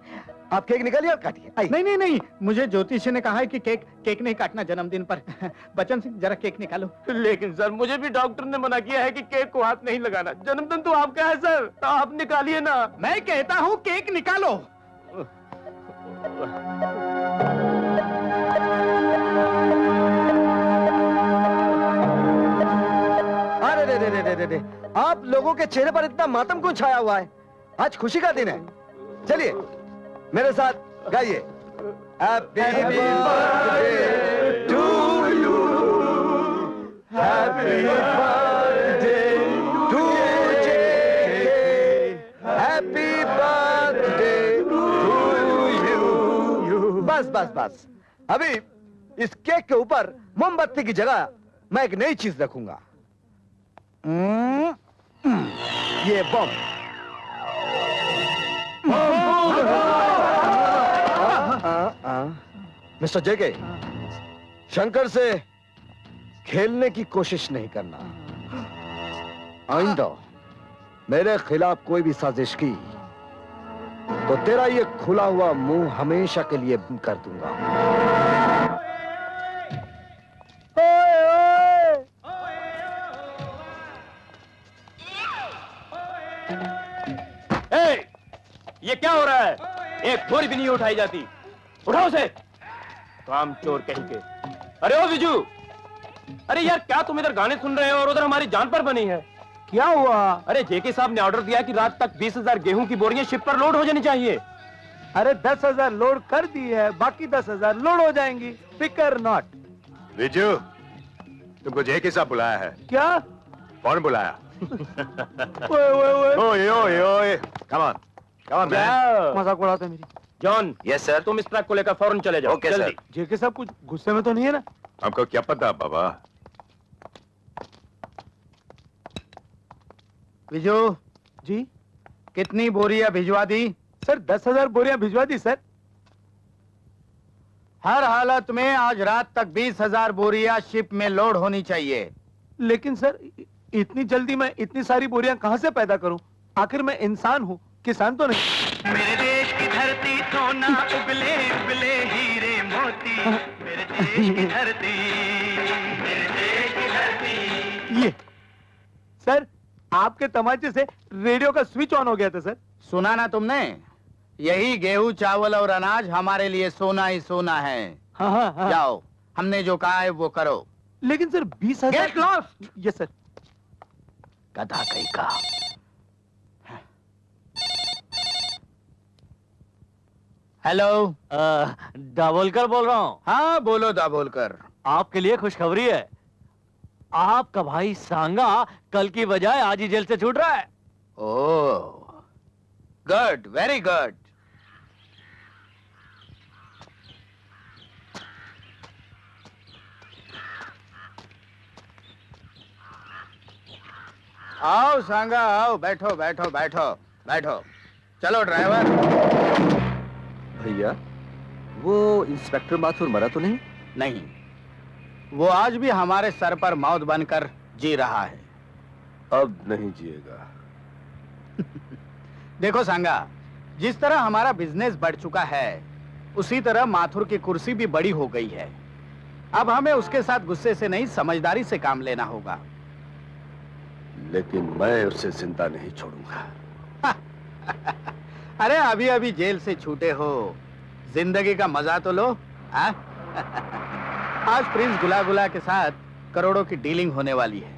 आप केक निकालिए और काटिए। नहीं नहीं नहीं, मुझे ज्योतिषी ने कहा है कि केक नहीं काटना जन्मदिन पर। बच्चन सिंह, जरा केक निकालो। लेकिन सर, मुझे भी डॉक्टर ने मना किया है कि केक को हाथ नहीं लगाना। जन्मदिन तो आपका है सर, तो आप निकालिए ना। मैं कहता हूँ केक निकालो। अरे रे रे रे रे रे, आप लोगों के चेहरे पर इतना मातम क्यों छाया हुआ है? आज खुशी का दिन है। चलिए मेरे साथ गाइए। Happy birthday to you, happy birthday to JK, happy birthday to you. बस बस बस, अभी इस केक के ऊपर मोमबत्ती की जगह मैं एक नई चीज रखूंगा। ये बम। मिस्टर जेके, शंकर से खेलने की कोशिश नहीं करना। आइंदा मेरे खिलाफ कोई भी साजिश की तो तेरा ये खुला हुआ मुंह हमेशा के लिए बंद कर दूंगा। ये क्या हो रहा है? एक बोरी भी नहीं उठाई जाती। उठाओ उसे। काम चोर कहीं के। अरे ओ बिजू, अरे यार, क्या तुम इधर गाने सुन रहे हो और उधर हमारी जान पर बनी है? क्या हुआ? अरे जेके साहब ने ऑर्डर दिया कि रात तक 20,000 गेहूं की बोरियां शिप पर लोड हो जानी चाहिए। अरे 10,000 लोड कर दी है, बाकी 10,000 लोड हो जाएंगी। फिकर नॉट। विजू, तुमको जेके साहब बुलाया है। क्या? कौन बुलाया? ओए ओए ओए, कम ऑन मजाक उड़ाते मेरी। जॉन। Yes sir. तुम इस ट्रक को लेकर फौरन चले जाओ। ओके जल्दी। सर। जेके साहब कुछ गुस्से में तो नहीं है ना? हमको क्या पता बाबा। विजू जी, कितनी बोरियां भिजवा दी? सर 10,000 बोरियां भिजवा दी सर। हर हालत में आज रात तक 20,000 बोरियां शिप में लोड होनी चाहिए। लेकिन सर, इतनी जल्दी मैं इतनी सारी बोरियां कहां से पैदा करूं? आखिर मैं इंसान हूं, किसान तो नहीं। मेरे देश की धरती सोना उगले उगले हीरे मोती, मेरे देश की धरती, मेरे देश की धरती। ये सर, आपके तमाचे से रेडियो का स्विच ऑन हो गया था सर। सुना ना तुमने? यही गेहूं चावल और अनाज हमारे लिए सोना ही सोना है। हाँ। जाओ, हमने जो कहा है वो करो। लेकिन sir 20,000। Get lost. Yes sir. गधा कहीं का। हेलो, दाभोलकर बोल रहा हूँ। हाँ बोलो दाभोलकर। आपके लिए खुशखबरी है। आपका भाई सांगा कल की बजाय आज ही जेल से छूट रहा है। ओह, गुड, वेरी गुड। आओ सांगा, आओ, बैठो बैठो बैठो बैठो। चलो ड्राइवर। भैया, वो इंस्पेक्टर माथुर मरा तो नहीं? नहीं, वो आज भी हमारे सर पर मौत बनकर जी रहा है। अब नहीं जिएगा। देखो सांगा, जिस तरह हमारा बिजनेस बढ़ चुका है, उसी तरह माथुर की कुर्सी भी बड़ी हो गई है। अब हमें उसके साथ गुस्से से नहीं, समझदारी से काम लेना होगा। लेकिन मैं उसे जिंदा नहीं छोड़ूंगा। अरे अभी अभी जेल से छूटे हो, जिंदगी का मजा तो लो। हाँ? आज प्रिंस गुलागुला के साथ करोड़ों की डीलिंग होने वाली है।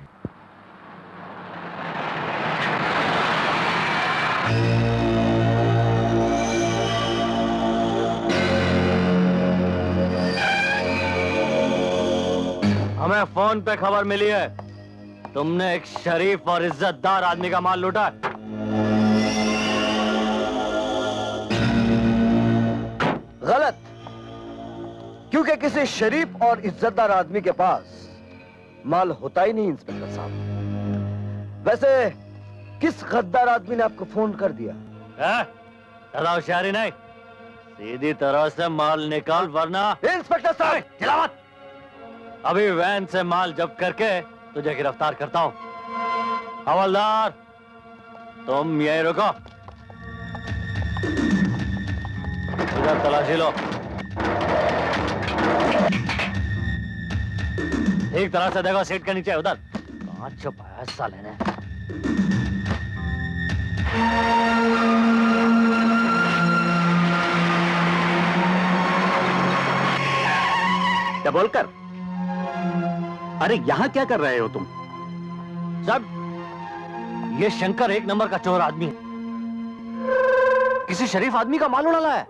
हमें फोन पे खबर मिली है, तुमने एक शरीफ और इज्जतदार आदमी का माल लूटा है। गलत, क्योंकि किसी शरीफ और इज्जतदार आदमी के पास माल होता ही नहीं इंस्पेक्टर साहब। वैसे किस गद्दार आदमी ने आपको फोन कर दिया? ज्यादा होशियारी नहीं, सीधी तरह से माल निकाल वरना। इंस्पेक्टर साहब, चिल्ला मत। अभी वैन से माल जब्त करके तुझे गिरफ्तार करता हूँ। हवलदार, तुम यहीं रुको, उधर तलाशी लो। एक तरह से देखो, सीट के नीचे उधर। कहाँ छुपाया साले ने? क्या बोलकर? अरे यहाँ क्या कर रहे हो तुम? साहब, ये शंकर एक नंबर का चोर आदमी है, किसी शरीफ आदमी का माल उड़ा है।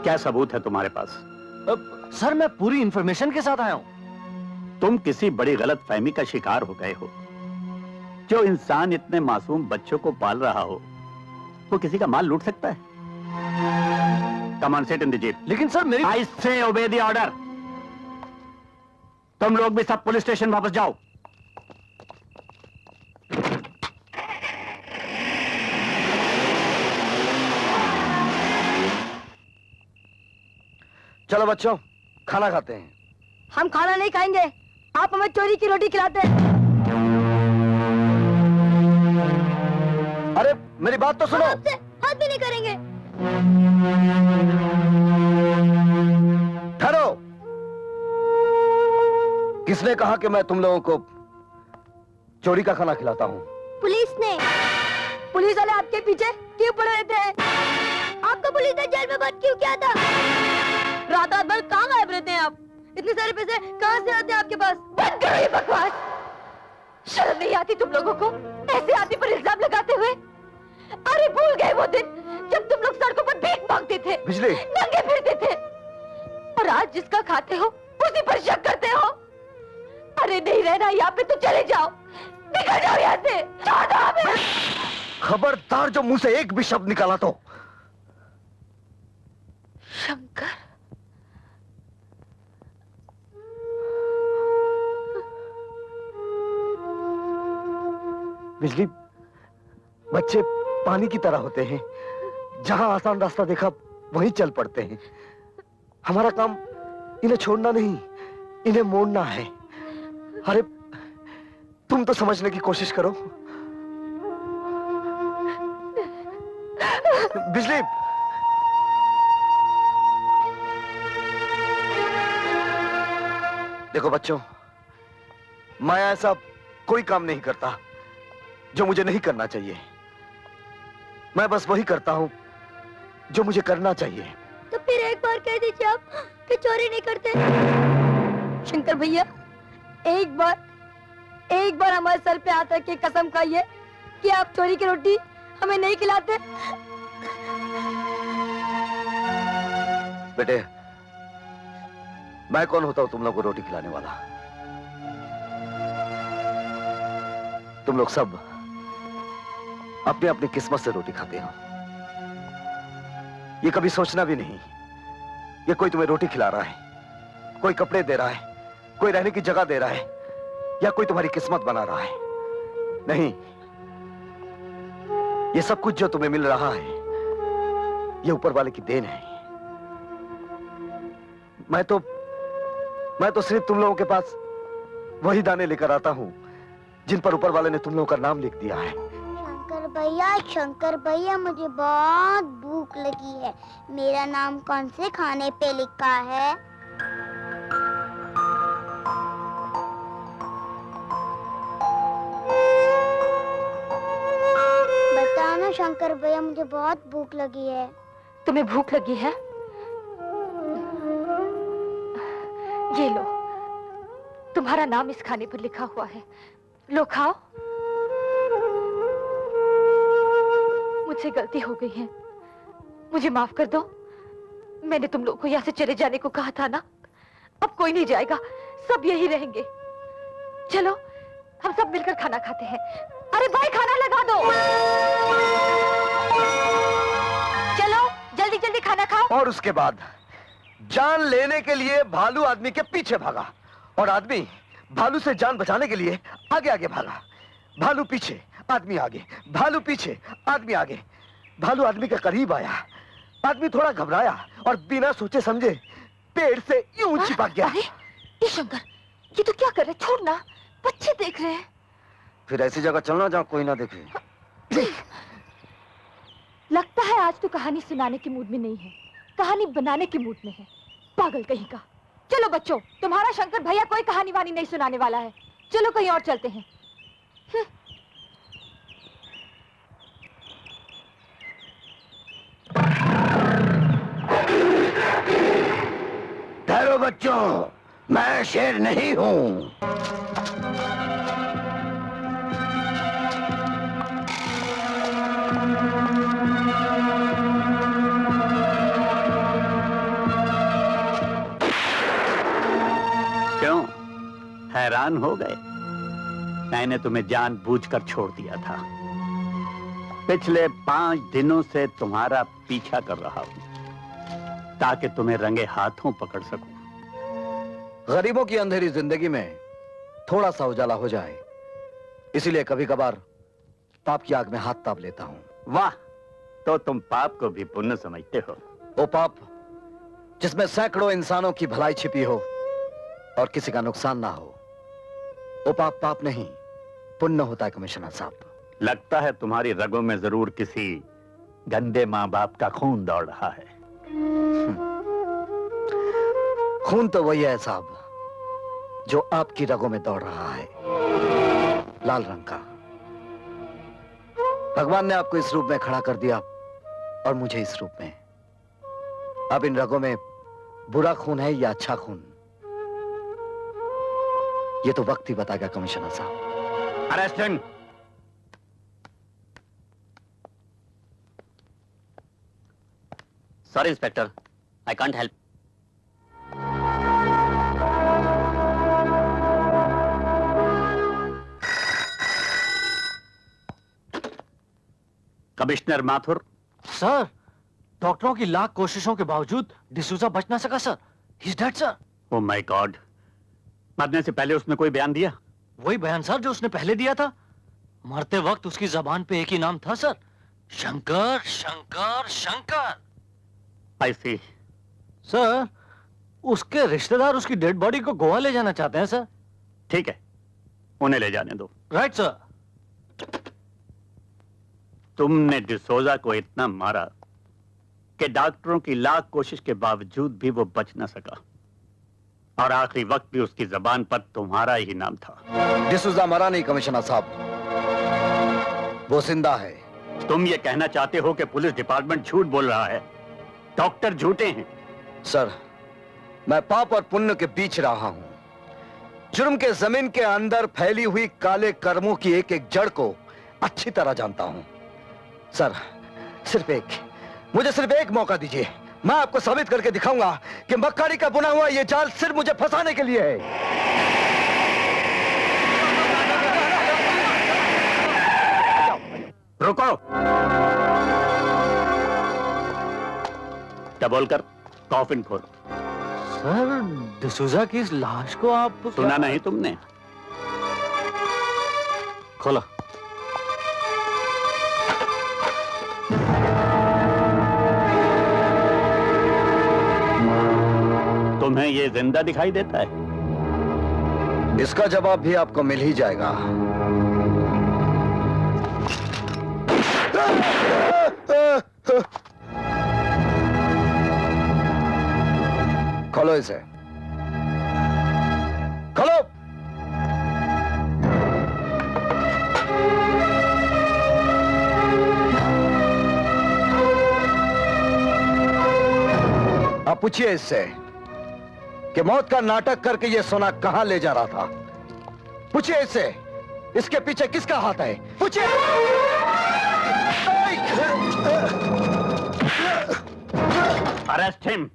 क्या सबूत है तुम्हारे पास? सर, मैं पूरी इंफॉर्मेशन के साथ आया हूं। तुम किसी बड़ी गलत फहमी का शिकार हो गए हो। जो इंसान इतने मासूम बच्चों को पाल रहा हो, वो किसी का माल लूट सकता है? Come on, sit in the jeep. लेकिन सर मेरी I say obey the order. तुम लोग भी सब पुलिस स्टेशन वापस जाओ। चलो बच्चों, खाना खाते हैं। हम खाना नहीं खाएंगे, आप हमें चोरी की रोटी खिलाते हैं। अरे मेरी बात तो सुनो। आपसे हाथ भी नहीं करेंगे। ठहरो। किसने कहा कि मैं तुम लोगों को चोरी का खाना खिलाता हूँ? पुलिस ने। पुलिस वाले आपके पीछे क्यों पड़े रहते हैं? आपको पुलिस ने जेल में बंद क्यों किया था? रात रात भर कहाँ गायब रहते हैं आप? इतने सारे पैसे कहाँ से आते हैं आपके पास? बंद करो ये बकवास। शर्म नहीं आती तुम लोगों को ऐसे आदमी पर इल्जाम लगाते हुए? अरे भूल गए वो दिन जब तुम लोग सड़कों पर भीख मांगते थे, बिजली, नंगे फिरते थे, और आज जिसका खाते हो उसी पर शक करते हो। अरे नहीं रहना यहाँ पे तो चले जाओ, निकल जाओ यहाँ से। छोड़ दो हमें। खबरदार जो मुंह से एक भी शब्द निकाला तो। शंकर, बिजली, बच्चे पानी की तरह होते हैं, जहां आसान रास्ता देखा वहीं चल पड़ते हैं। हमारा काम इन्हें छोड़ना नहीं, इन्हें मोड़ना है। अरे तुम तो समझने की कोशिश करो। बिजली, देखो बच्चों, मैं ऐसा कोई काम नहीं करता जो मुझे नहीं करना चाहिए। मैं बस वही करता हूं जो मुझे करना चाहिए। तो फिर एक बार कह दीजिए आप कि चोरी नहीं करते। शंकर भैया, एक बार हमारे सर पे हाथ रख के कसम खाइए कि आप चोरी की रोटी हमें नहीं खिलाते। बेटे, मैं कौन होता हूं तुम लोग को रोटी खिलाने वाला? तुम लोग सब अपनी अपनी किस्मत से रोटी खाते हो। ये कभी सोचना भी नहीं ये कोई तुम्हें रोटी खिला रहा है, कोई कपड़े दे रहा है, कोई रहने की जगह दे रहा है, या कोई तुम्हारी किस्मत बना रहा है। नहीं, ये सब कुछ जो तुम्हें मिल रहा है ये ऊपर वाले की देन है। मैं तो सिर्फ तुम लोगों के पास वही दाने लेकर आता हूं जिन पर ऊपर वाले ने तुम लोगों का नाम लिख दिया है। शंकर भैया, मुझे बहुत भूख लगी है। मेरा नाम कौन से खाने पे लिखा है? बताओ ना शंकर भैया, मुझे बहुत भूख लगी है। तुम्हें भूख लगी है? ये लो, तुम्हारा नाम इस खाने पर लिखा हुआ है, लो खाओ। मुझसे गलती हो गई है, मुझे माफ कर दो। मैंने तुम लोग को यहाँ से चले जाने को कहा था ना। अब कोई नहीं जाएगा, सब यही रहेंगे। चलो हम सब मिलकर खाना खाते हैं। अरे भाई, खाना लगा दो। चलो जल्दी जल्दी खाना खाओ। और उसके बाद जान लेने के लिए भालू आदमी के पीछे भागा और आदमी भालू से जान बचाने के लिए आगे आगे भागा। भालू पीछे, आदमी आगे, भालू पीछे, आदमी आगे। भालू आदमी के करीब आया, आदमी थोड़ा घबराया और बिना सोचे समझे पेड़ से यूं चिपक गया। अरे ये शंकर, ये तो क्या कर रहे? छोड़ना, बच्चे देख रहे हैं। फिर ऐसी जगह चलना जहाँ कोई ना देखे। लगता है आज तो कहानी सुनाने के मूड में नहीं है, कहानी बनाने के मूड में है। पागल कहीं का। चलो बच्चों, तुम्हारा शंकर भैया कोई कहानी वानी नहीं सुनाने वाला है। चलो कहीं और चलते हैं। ठहरो बच्चों, मैं शेर नहीं हूं। क्यों हैरान हो गए? मैंने तुम्हें जानबूझकर छोड़ दिया था। पिछले 5 दिनों से तुम्हारा पीछा कर रहा हूं ताकि तुम्हें रंगे हाथों पकड़ सकूं। गरीबों की अंधेरी जिंदगी में थोड़ा सा उजाला हो जाए, इसीलिए कभी कभार पाप की आग में हाथ ताप लेता हूं। वाह, तो तुम पाप को भी पुण्य समझते हो। वो पाप जिसमें सैकड़ों इंसानों की भलाई छिपी हो और किसी का नुकसान ना हो, वो पाप पाप नहीं पुण्य होता है कमिश्नर साहब। लगता है तुम्हारी रगों में जरूर किसी गंदे माँ बाप का खून दौड़ रहा है। खून तो वही है साहब जो आपकी रगों में दौड़ रहा है, लाल रंग का। भगवान ने आपको इस रूप में खड़ा कर दिया और मुझे इस रूप में। अब इन रगों में बुरा खून है या अच्छा खून, ये तो वक्त ही बताएगा कमिश्नर साहब। Arrest him. Sorry inspector, I can't help. Commissioner Mathur. Sir, डॉक्टरों की लाख कोशिशों के बावजूद डिसूजा बच ना सका sir. He is dead sir. Oh my God, मरने से पहले उसने कोई बयान दिया? वही बयान सर जो उसने पहले दिया था। मरते वक्त उसकी जबान पे एक ही नाम था सर, शंकर शंकर शंकर। आई सी। सर, उसके रिश्तेदार उसकी डेड बॉडी को गोवा ले जाना चाहते हैं सर। ठीक है, उन्हें ले जाने दो। Right sir. तुमने डिसोजा को इतना मारा कि डॉक्टरों की लाख कोशिश के बावजूद भी वो बच ना सका, और आखिरी वक्त भी उसकी जबान पर तुम्हारा ही नाम था। डिसूजा मरा नहीं कमिश्नर साहब, वो जिंदा है। तुम ये कहना चाहते हो कि पुलिस डिपार्टमेंट झूठ बोल रहा है, डॉक्टर झूठे हैं? सर, मैं पाप और पुण्य के बीच रहा हूं। जुर्म के जमीन के अंदर फैली हुई काले कर्मों की एक एक जड़ को अच्छी तरह जानता हूं। सर, मुझे सिर्फ एक मौका दीजिए। मैं आपको साबित करके दिखाऊंगा कि मक्कारी का बुना हुआ यह जाल सिर्फ मुझे फंसाने के लिए है। रुको। डबल कर कॉफिन खोल। सर, डिसूजा की इस लाश को आप सुना नहीं तुमने? खोलो। तुम्हें ये जिंदा दिखाई देता है? इसका जवाब भी आपको मिल ही जाएगा। खोलो इसे, खोलो। आप पूछिए इससे कि मौत का नाटक करके ये सोना कहां ले जा रहा था। पूछिए इससे, इसके पीछे किसका हाथ है। पूछिए। Arrest him.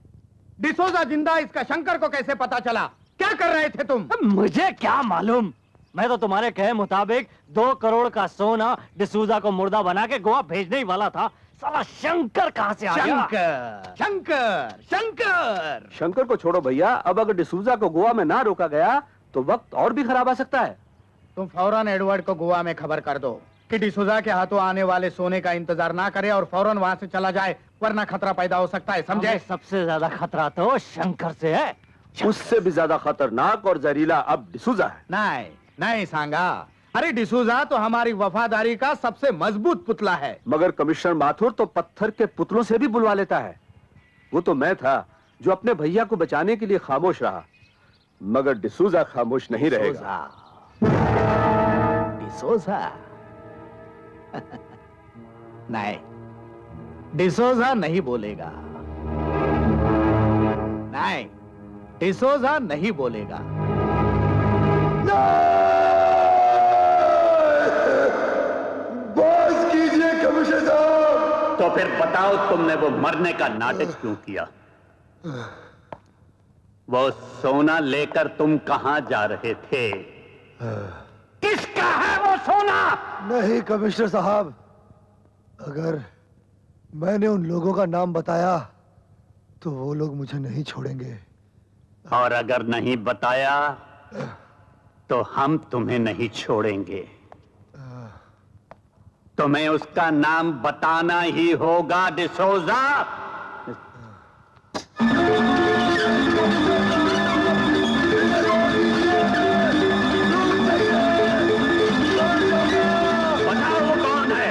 डिसोजा जिंदा, इसका शंकर को कैसे पता चला? क्या कर रहे थे तुम? मुझे क्या मालूम, मैं तो तुम्हारे कहे मुताबिक 2 करोड़ का सोना डिसूजा को मुर्दा बना के गोवा भेजने ही वाला था। साला शंकर कहां से आ गया? शंकर, शंकर, शंकर। शंकर को छोड़ो भैया, अब अगर डिसूजा को गोवा में ना रोका गया तो वक्त और भी खराब आ सकता है। तुम फौरन एडवर्ड को गोवा में खबर कर दो कि डिसूजा के हाथों आने वाले सोने का इंतजार ना करे और फौरन वहां से चला जाए, वरना खतरा पैदा हो सकता है, समझे? सबसे ज्यादा खतरा तो शंकर से है। उससे भी ज्यादा खतरनाक और जहरीला अब डिसूजा है। नहीं नहीं सांगा, अरे डिसूजा तो हमारी वफादारी का सबसे मजबूत पुतला है। मगर कमिश्नर माथुर तो पत्थर के पुतलों से भी बुलवा लेता है। वो तो मैं था जो अपने भैया को बचाने के लिए खामोश रहा, मगर डिसूजा खामोश नहीं रहेगा। डिसूजा नहीं, डिसूजा नहीं बोलेगा। नहीं, डिसूजा नहीं बोलेगा। बस कीजिए कमिश्नर साहब। तो फिर बताओ, तुमने वो मरने का नाटक क्यों किया? वो सोना लेकर तुम कहां जा रहे थे? किसका है वो सोना? नहीं कमिश्नर साहब, अगर मैंने उन लोगों का नाम बताया तो वो लोग मुझे नहीं छोड़ेंगे। और अगर नहीं बताया तो हम तुम्हें नहीं छोड़ेंगे। तुम्हें उसका नाम बताना ही होगा डिसोजा। बताओ वो कौन है?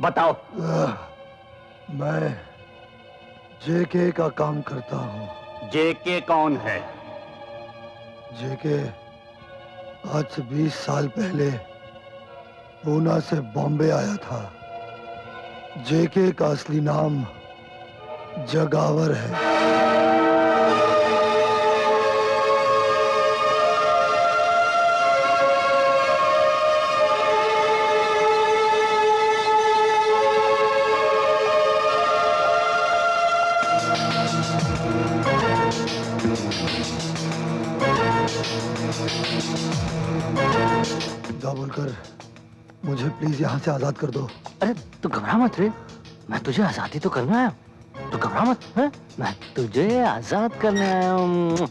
बताओ। मैं जेके का काम करता हूँ। जेके कौन है? जेके आज से 20 साल पहले पूना से बॉम्बे आया था। जेके का असली नाम जगावर है। बोलकर मुझे प्लीज यहाँ से आजाद कर दो। अरे तू घबरा मत रे, मैं तुझे आजादी तो करने आया हूँ। तू घबरा मत, है? मैं तुझे आजाद करने आया हूँ।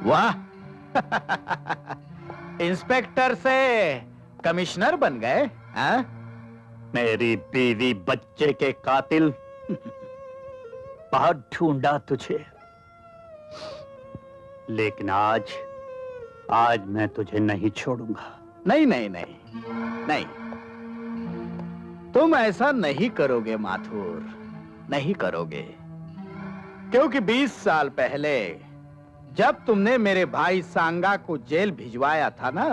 वाह इंस्पेक्टर से कमिश्नर बन गए हाँ? मेरी बीवी बच्चे के कातिल, बहुत ढूंढा तुझे, लेकिन आज मैं तुझे नहीं छोड़ूंगा। नहीं नहीं नहीं नहीं, तुम ऐसा नहीं करोगे माथुर, नहीं करोगे, क्योंकि 20 साल पहले जब तुमने मेरे भाई सांगा को जेल भिजवाया था ना,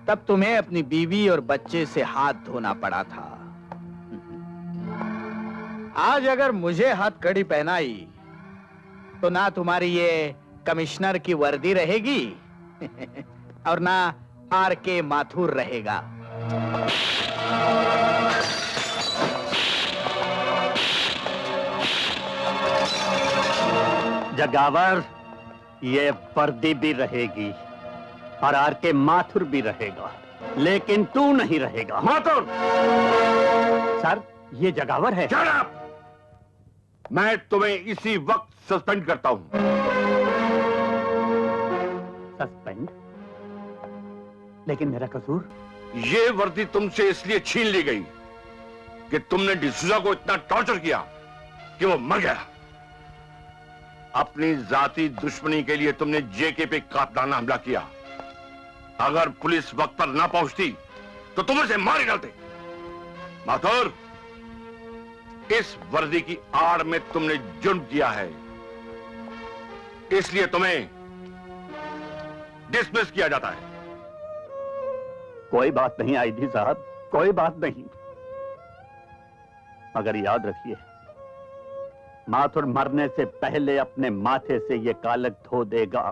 तब तुम्हें अपनी बीवी और बच्चे से हाथ धोना पड़ा था। आज अगर मुझे हथकड़ी पहनाई तो ना तुम्हारी ये कमिश्नर की वर्दी रहेगी और ना आर.के. माथुर रहेगा। जगावर, ये वर्दी भी रहेगी और आर.के. माथुर भी रहेगा, लेकिन तू नहीं रहेगा। माथुर! सर, ये जगावर है। Shut up! मैं तुम्हें इसी वक्त सस्पेंड करता हूं। सस्पेंड? लेकिन मेरा कसूर? ये वर्दी तुमसे इसलिए छीन ली गई कि तुमने डिसूजा को इतना टॉर्चर किया कि वो मर गया। अपनी जाती दुश्मनी के लिए तुमने जेके पे कातलाना हमला किया। अगर पुलिस वक्त पर ना पहुंचती तो तुम उसे मार डालते। माथुर, इस वर्दी की आड़ में तुमने जुर्म किया है, इसलिए तुम्हें डिसमिस किया जाता है। कोई बात नहीं आईजी साहब, कोई बात नहीं, मगर याद रखिए, माथुर मरने से पहले अपने माथे से ये कालक धो देगा।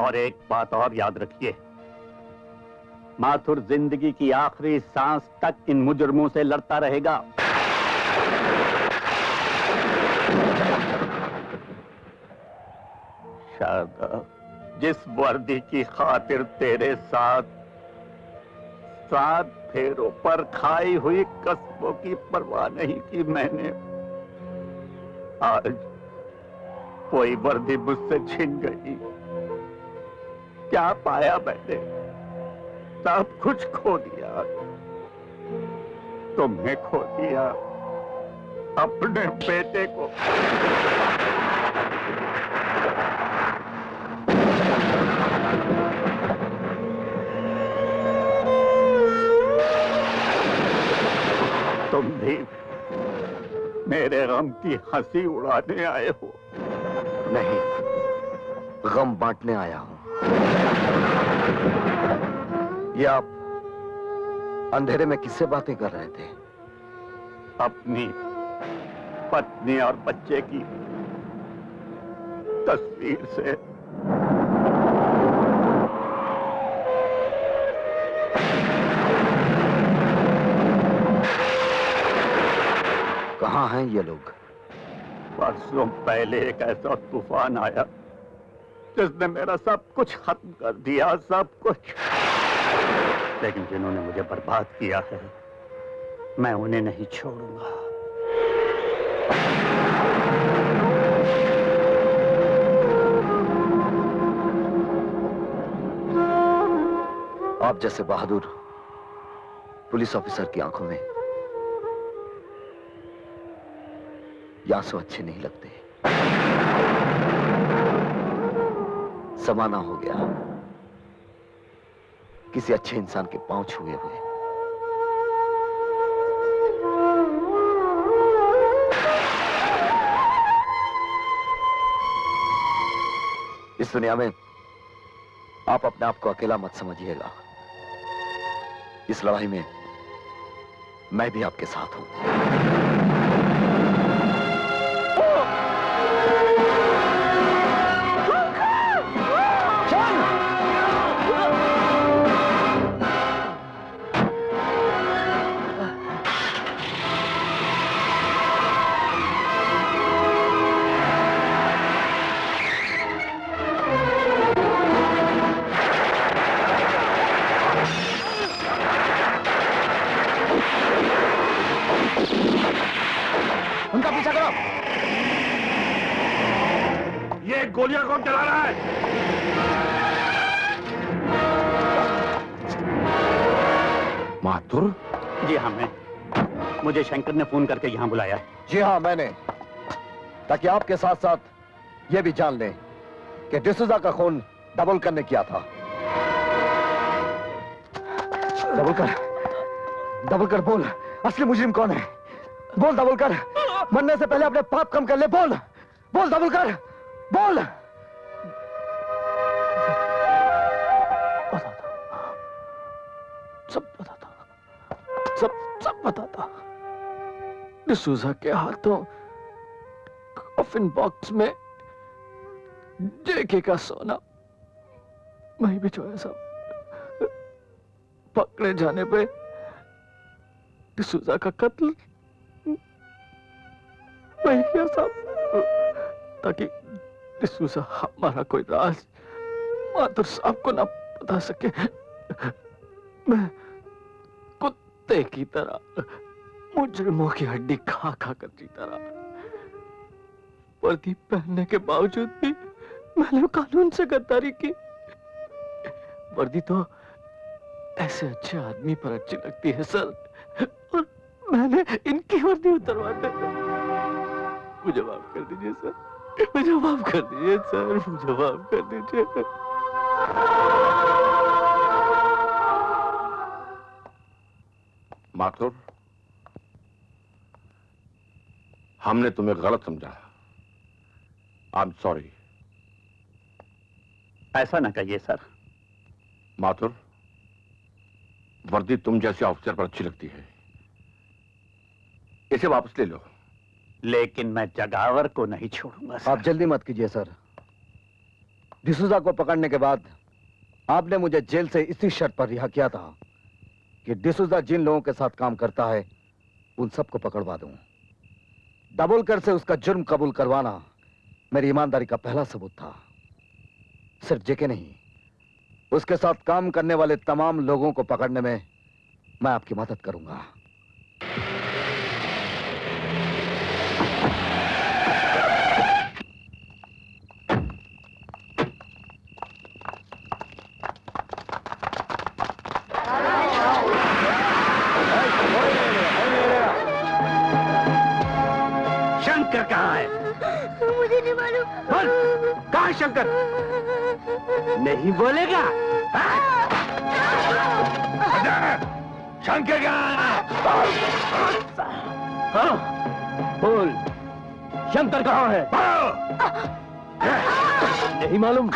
और एक बात और याद रखिए, माथुर जिंदगी की आखिरी सांस तक इन मुजरमों से लड़ता रहेगा। शारदा, जिस वर्दी की खातिर तेरे साथ 7 फेरों पर खाई हुई कस्मों की परवाह नहीं की मैंने, आज कोई वर्दी मुझसे छिन गई। क्या पाया मैंने? सब कुछ खो दिया। तुम्हें खो दिया, अपने बेटे को। तुम भी मेरे गम की हंसी उड़ाने आए हो? नहीं, गम बांटने आया हूं। ये आप अंधेरे में किससे बातें कर रहे थे? अपनी पत्नी और बच्चे की तस्वीर से। कहाँ हैं ये लोग? परसों पहले एक ऐसा तूफान आया जिसने मेरा सब कुछ खत्म कर दिया, सब कुछ। लेकिन जिन्होंने मुझे बर्बाद किया है, मैं उन्हें नहीं छोड़ूंगा। आप जैसे बहादुर पुलिस ऑफिसर की आंखों में ये आंसू अच्छे नहीं लगते। जमाना हो गया किसी अच्छे इंसान के पांव छुए हुए। इस दुनिया में आप अपने आप को अकेला मत समझिएगा। इस लड़ाई में मैं भी आपके साथ हूं। गोलियां कौन चला रहा है? माथुर? जी हाँ, मैं। मुझे शंकर ने फोन करके यहाँ बुलाया है। जी हाँ, मैंने, ताकि आपके साथ साथ ये भी जान लें कि डिसूजा का खून दाभोलकर ने किया था। दाभोलकर बोल, असली मुजरिम कौन है? बोल दाभोलकर, मरने से पहले अपने पाप कम कर ले। बोल बोल दाभोलकर, बोल। सब बताता। डिसूजा के हाथों कॉफिन बॉक्स में जेके का सोना वहीं भिजवाया सब। पकड़े जाने पे डिसूजा का कत्ल वही किया सब, ताकि डिसूजा हमारा कोई राज माथुर साहब को ना बता सके। मैं कुत्ते की तरह मुजरिमों की हड्डी खा खा कर जीता रहा। वर्दी पहनने के बावजूद भी मैंने कानून से गद्दारी की। वर्दी तो ऐसे अच्छे आदमी पर अच्छी लगती है सर, और मैंने इनकी वर्दी उतरवा दी। मुझे माफ कर दीजिए सर, मुझे माफ कर दीजिए सर, मुझे माफ कर दीजिए। माथुर, हमने तुम्हें गलत समझा। I am sorry. ऐसा ना कहिए सर। माथुर, वर्दी तुम जैसे ऑफिसर पर अच्छी लगती है, इसे वापस ले लो। लेकिन मैं जगावर को नहीं छोड़ूंगा सर। आप जल्दी मत कीजिए सर। डिसूजा को पकड़ने के बाद आपने मुझे जेल से इसी शर्त पर रिहा किया था कि डिसूजा जिन लोगों के साथ काम करता है उन सबको पकड़वा दूं। दाभोलकर से उसका जुर्म कबूल करवाना मेरी ईमानदारी का पहला सबूत था। सिर्फ जेके नहीं, उसके साथ काम करने वाले तमाम लोगों को पकड़ने में मैं आपकी मदद करूंगा। शंकर कहाँ है? मुझे नहीं मालूम। बोल, कहाँ है शंकर? नहीं बोलेगा? शंकर कहाँ है? हाँ, बोल, शंकर कहाँ है? नहीं मालूम?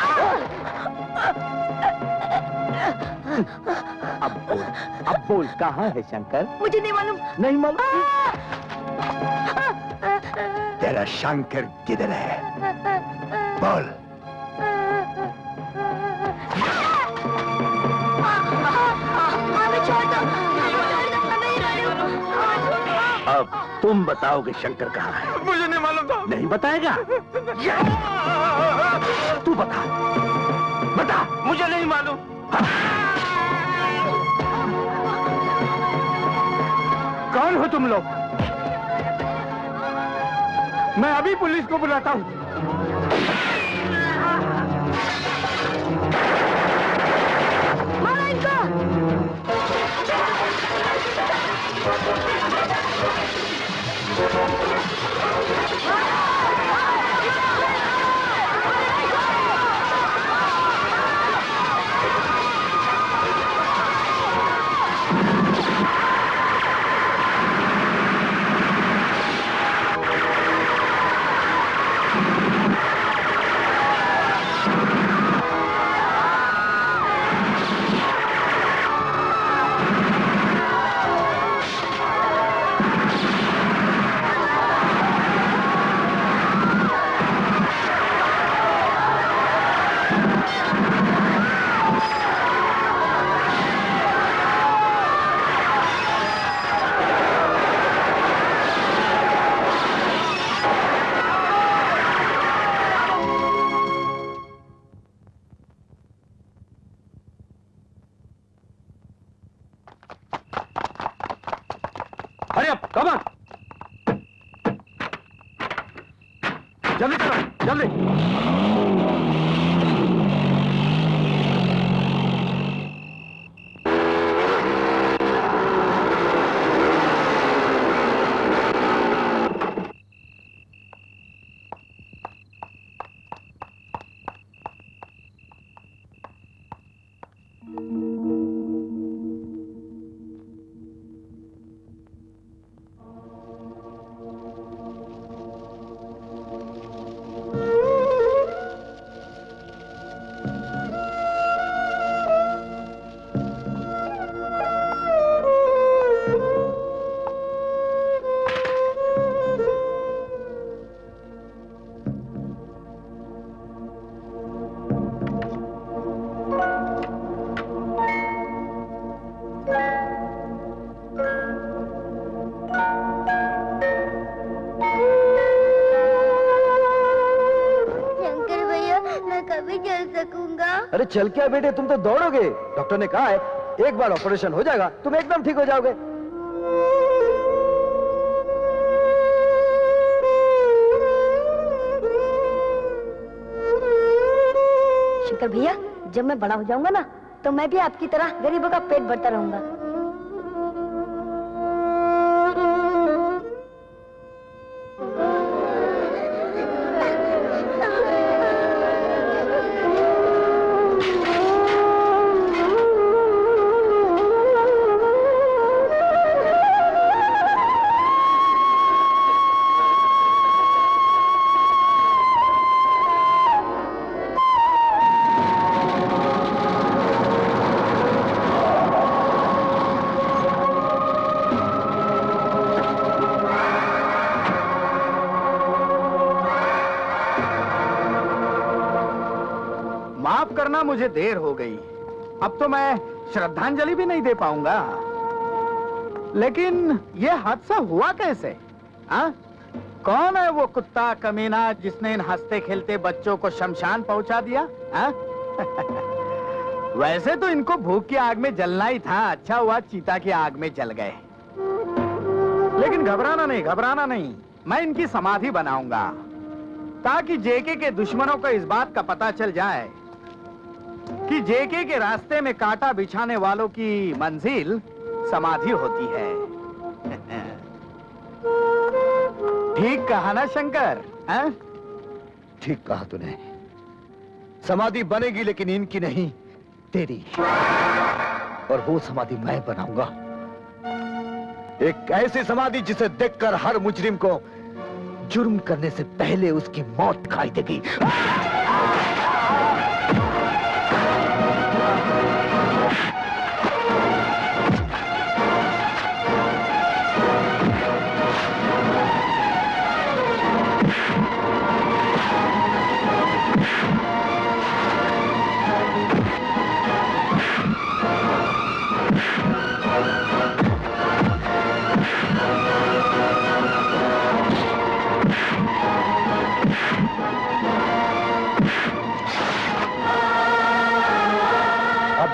अब बोल कहाँ है शंकर? मुझे नहीं मालूम। नहीं मालूम? तेरा शंकर किधर है? बोल। अब तुम बताओगे शंकर कहाँ है? मुझे नहीं मालूम था। नहीं बताएगा? तू बता, बता। मुझे नहीं मालूम। कौन हो तुम लोग? मैं अभी पुलिस को बुलाता हूँ। मारो इनको। Hurry up, come on. जल्दी करो, जल्दी। शंकर भैया मैं कभी चल सकूंगा? अरे चल क्या बेटे, तुम तो दौड़ोगे। डॉक्टर ने कहा है एक बार ऑपरेशन हो जाएगा तुम एकदम ठीक हो जाओगे। शंकर भैया जब मैं बड़ा हो जाऊंगा ना तो मैं भी आपकी तरह गरीबों का पेट भरता रहूंगा। माफ करना, मुझे देर हो गई। अब तो मैं श्रद्धांजलि भी नहीं दे पाऊंगा। लेकिन ये हादसा हुआ कैसे? कौन है वो कुत्ता कमीना जिसने इन हंसते खेलते बच्चों को शमशान पहुंचा दिया? वैसे तो इनको भूख की आग में जलना ही था, अच्छा हुआ चीता की आग में जल गए। लेकिन घबराना नहीं, घबराना नहीं, मैं इनकी समाधि बनाऊंगा ताकि जेके के दुश्मनों को इस बात का पता चल जाए कि जेके के रास्ते में कांटा बिछाने वालों की मंजिल समाधि होती है। ठीक कहा ना शंकर? ठीक कहा तूने। समाधि बनेगी लेकिन इनकी नहीं, तेरी। और वो समाधि मैं बनाऊंगा, एक ऐसी समाधि जिसे देखकर हर मुजरिम को जुर्म करने से पहले उसकी मौत दिखाई देगी।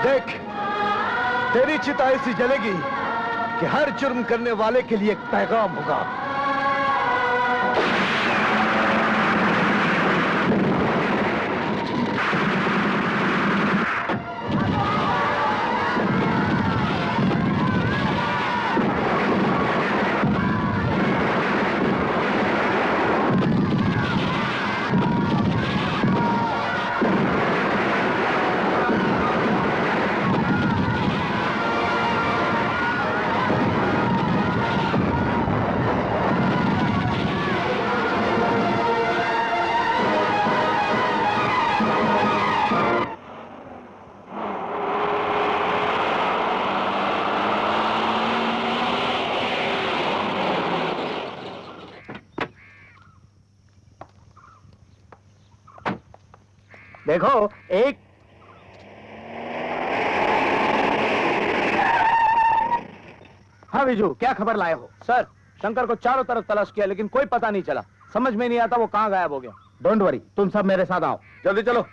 देख, तेरी चिता ऐसी जलेगी कि हर जुर्म करने वाले के लिए एक पैगाम होगा। देखो एक हाँ विजू, क्या खबर लाए हो? सर, शंकर को चारों तरफ तलाश किया लेकिन कोई पता नहीं चला। समझ में नहीं आता वो कहां गायब हो गया। डोंट वरी, तुम सब मेरे साथ आओ। जल्दी चलो।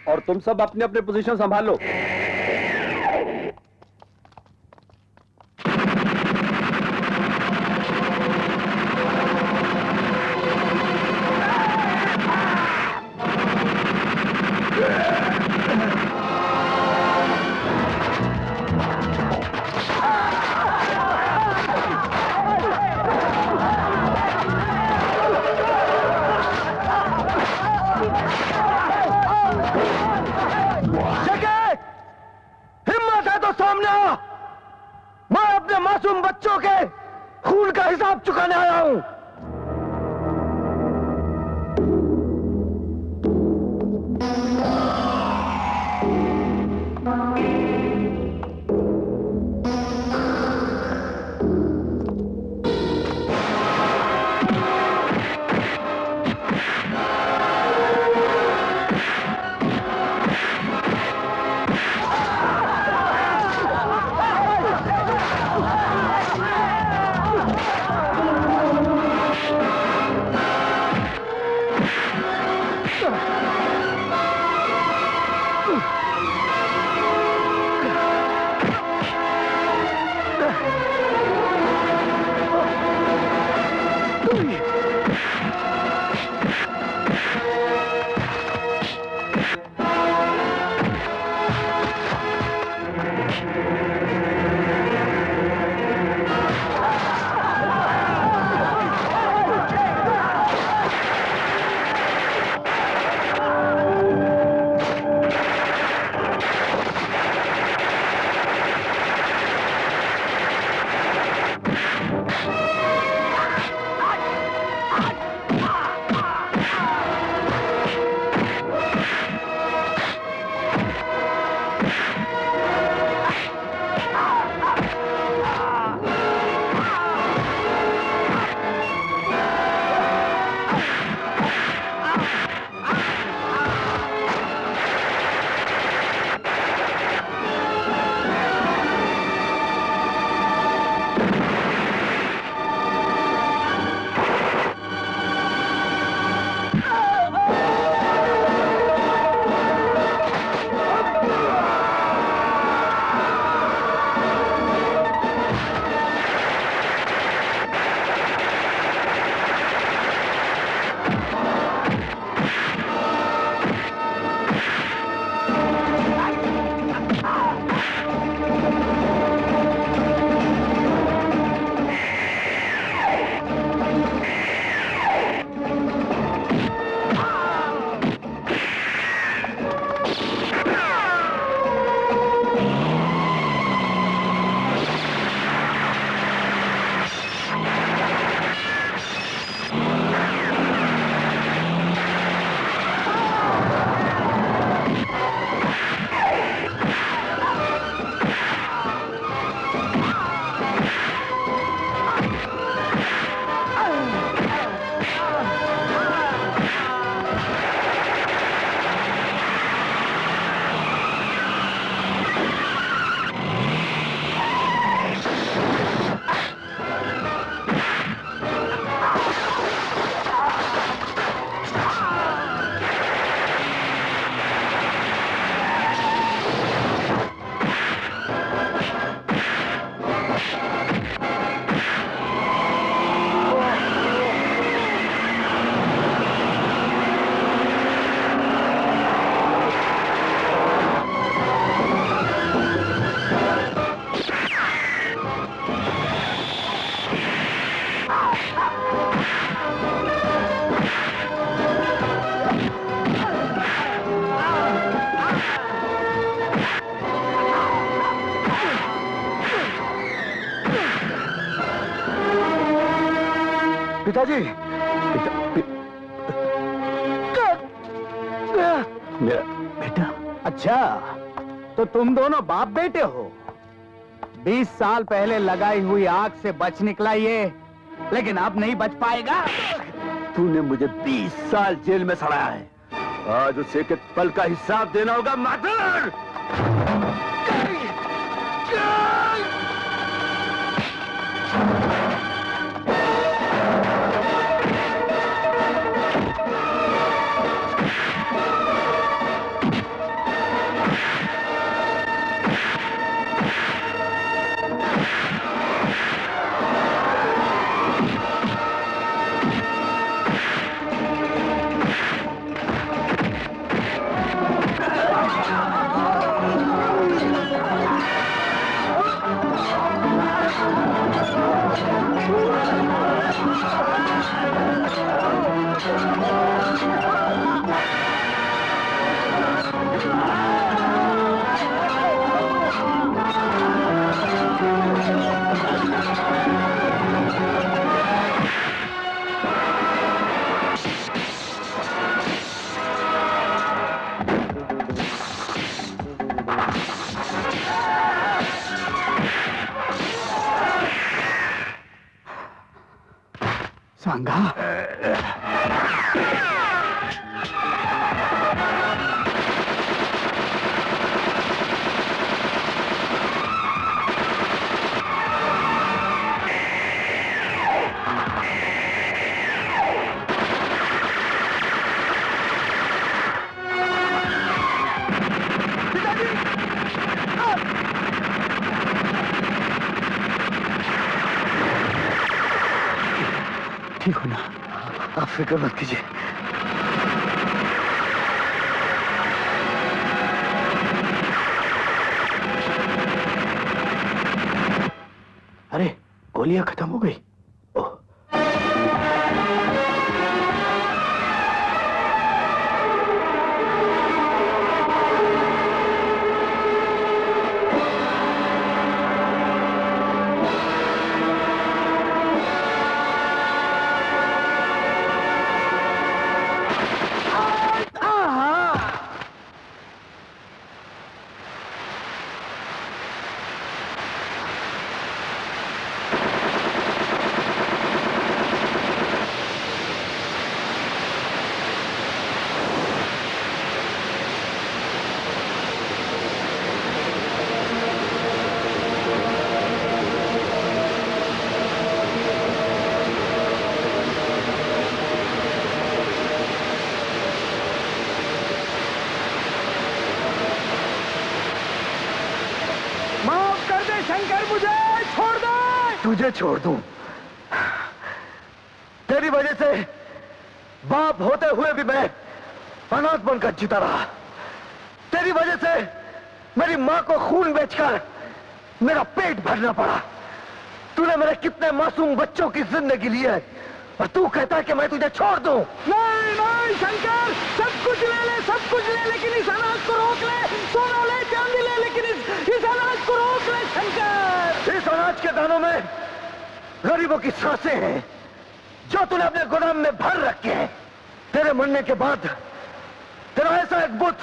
और तुम सब अपने अपने पोजीशन संभाल लो। खून का हिसाब चुकाने आया हूं। पिताजी मेरा बेटा। अच्छा, तो तुम दोनों बाप बेटे हो। 20 साल पहले लगाई हुई आग से बच निकला ये, लेकिन अब नहीं बच पाएगा। तूने मुझे 20 साल जेल में सड़ाया है, आज उसे के पल का हिसाब देना होगा माधुर। सांगा। ठीक हो ना? आप फिक्र मत कीजिए। अरे गोलियां खत्म हो गई। माफ कर दे शंकर, मुझे छोड़ दे। तुझे छोड़ दूं? तेरी वजह से बाप होते हुए भी मैं अनाथ बनकर जीता रहा। तेरी वजह से मेरी मां को खून बेचकर मेरा पेट भरना पड़ा। तूने मेरे कितने मासूम बच्चों की जिंदगी ली है और तू कहता है कि मैं तुझे छोड़ दूं? नहीं नहीं शंकर, सब कुछ ले ले, सब कुछ ले, लेकिन इस अनाज को रोक ले। सोना ले, चांदी ले, लेकिन इस अनाज को रोक ले शंकर। इस अनाज के दानों में गरीबों की सांसें हैं जो तूने अपने गोदाम में भर रखे हैं। तेरे मरने के बाद तेरा ऐसा एक बुत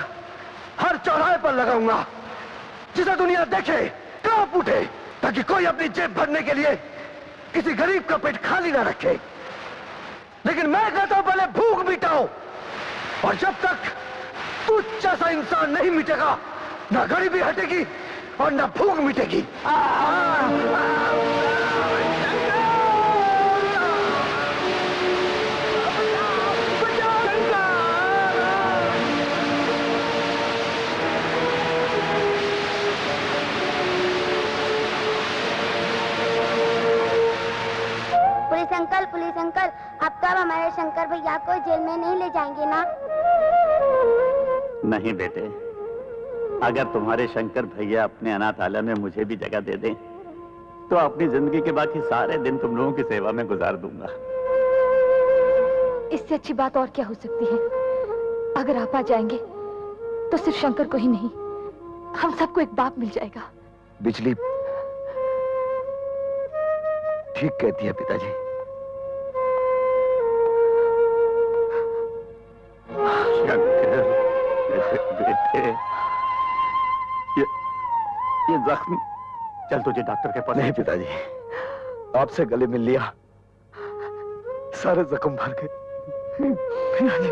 हर चौराहे पर लगाऊंगा जिसे दुनिया देखे, कांप उठे, ताकि कोई अपनी जेब भरने के लिए किसी गरीब का पेट खाली ना रखे। लेकिन मैं कहता हूं पहले भूख मिटाओ, और जब तक तू जैसा इंसान नहीं मिटेगा ना गरीबी हटेगी और ना भूख मिटेगी। पुलिस अंकल, अब तब हमारे शंकर भैया को जेल में नहीं ले जाएंगे ना? नहीं बेटे, अगर तुम्हारे शंकर भैया अपने अनाथालय में मुझे भी जगह दे दें तो अपनी जिंदगी के बाकी सारे दिन तुम लोगों की सेवा में गुजार दूंगा। इससे अच्छी बात और क्या हो सकती है? अगर आप आ जाएंगे तो सिर्फ शंकर को ही नहीं, हम सबको एक बाप मिल जाएगा। बिजली ठीक कहती है पिताजी। शंकर बेटे, ये जख्म, चल तुझे डॉक्टर के पास। नहीं पिताजी, आपसे गले मिल लिया, सारे जख्म भर गए। पिताजी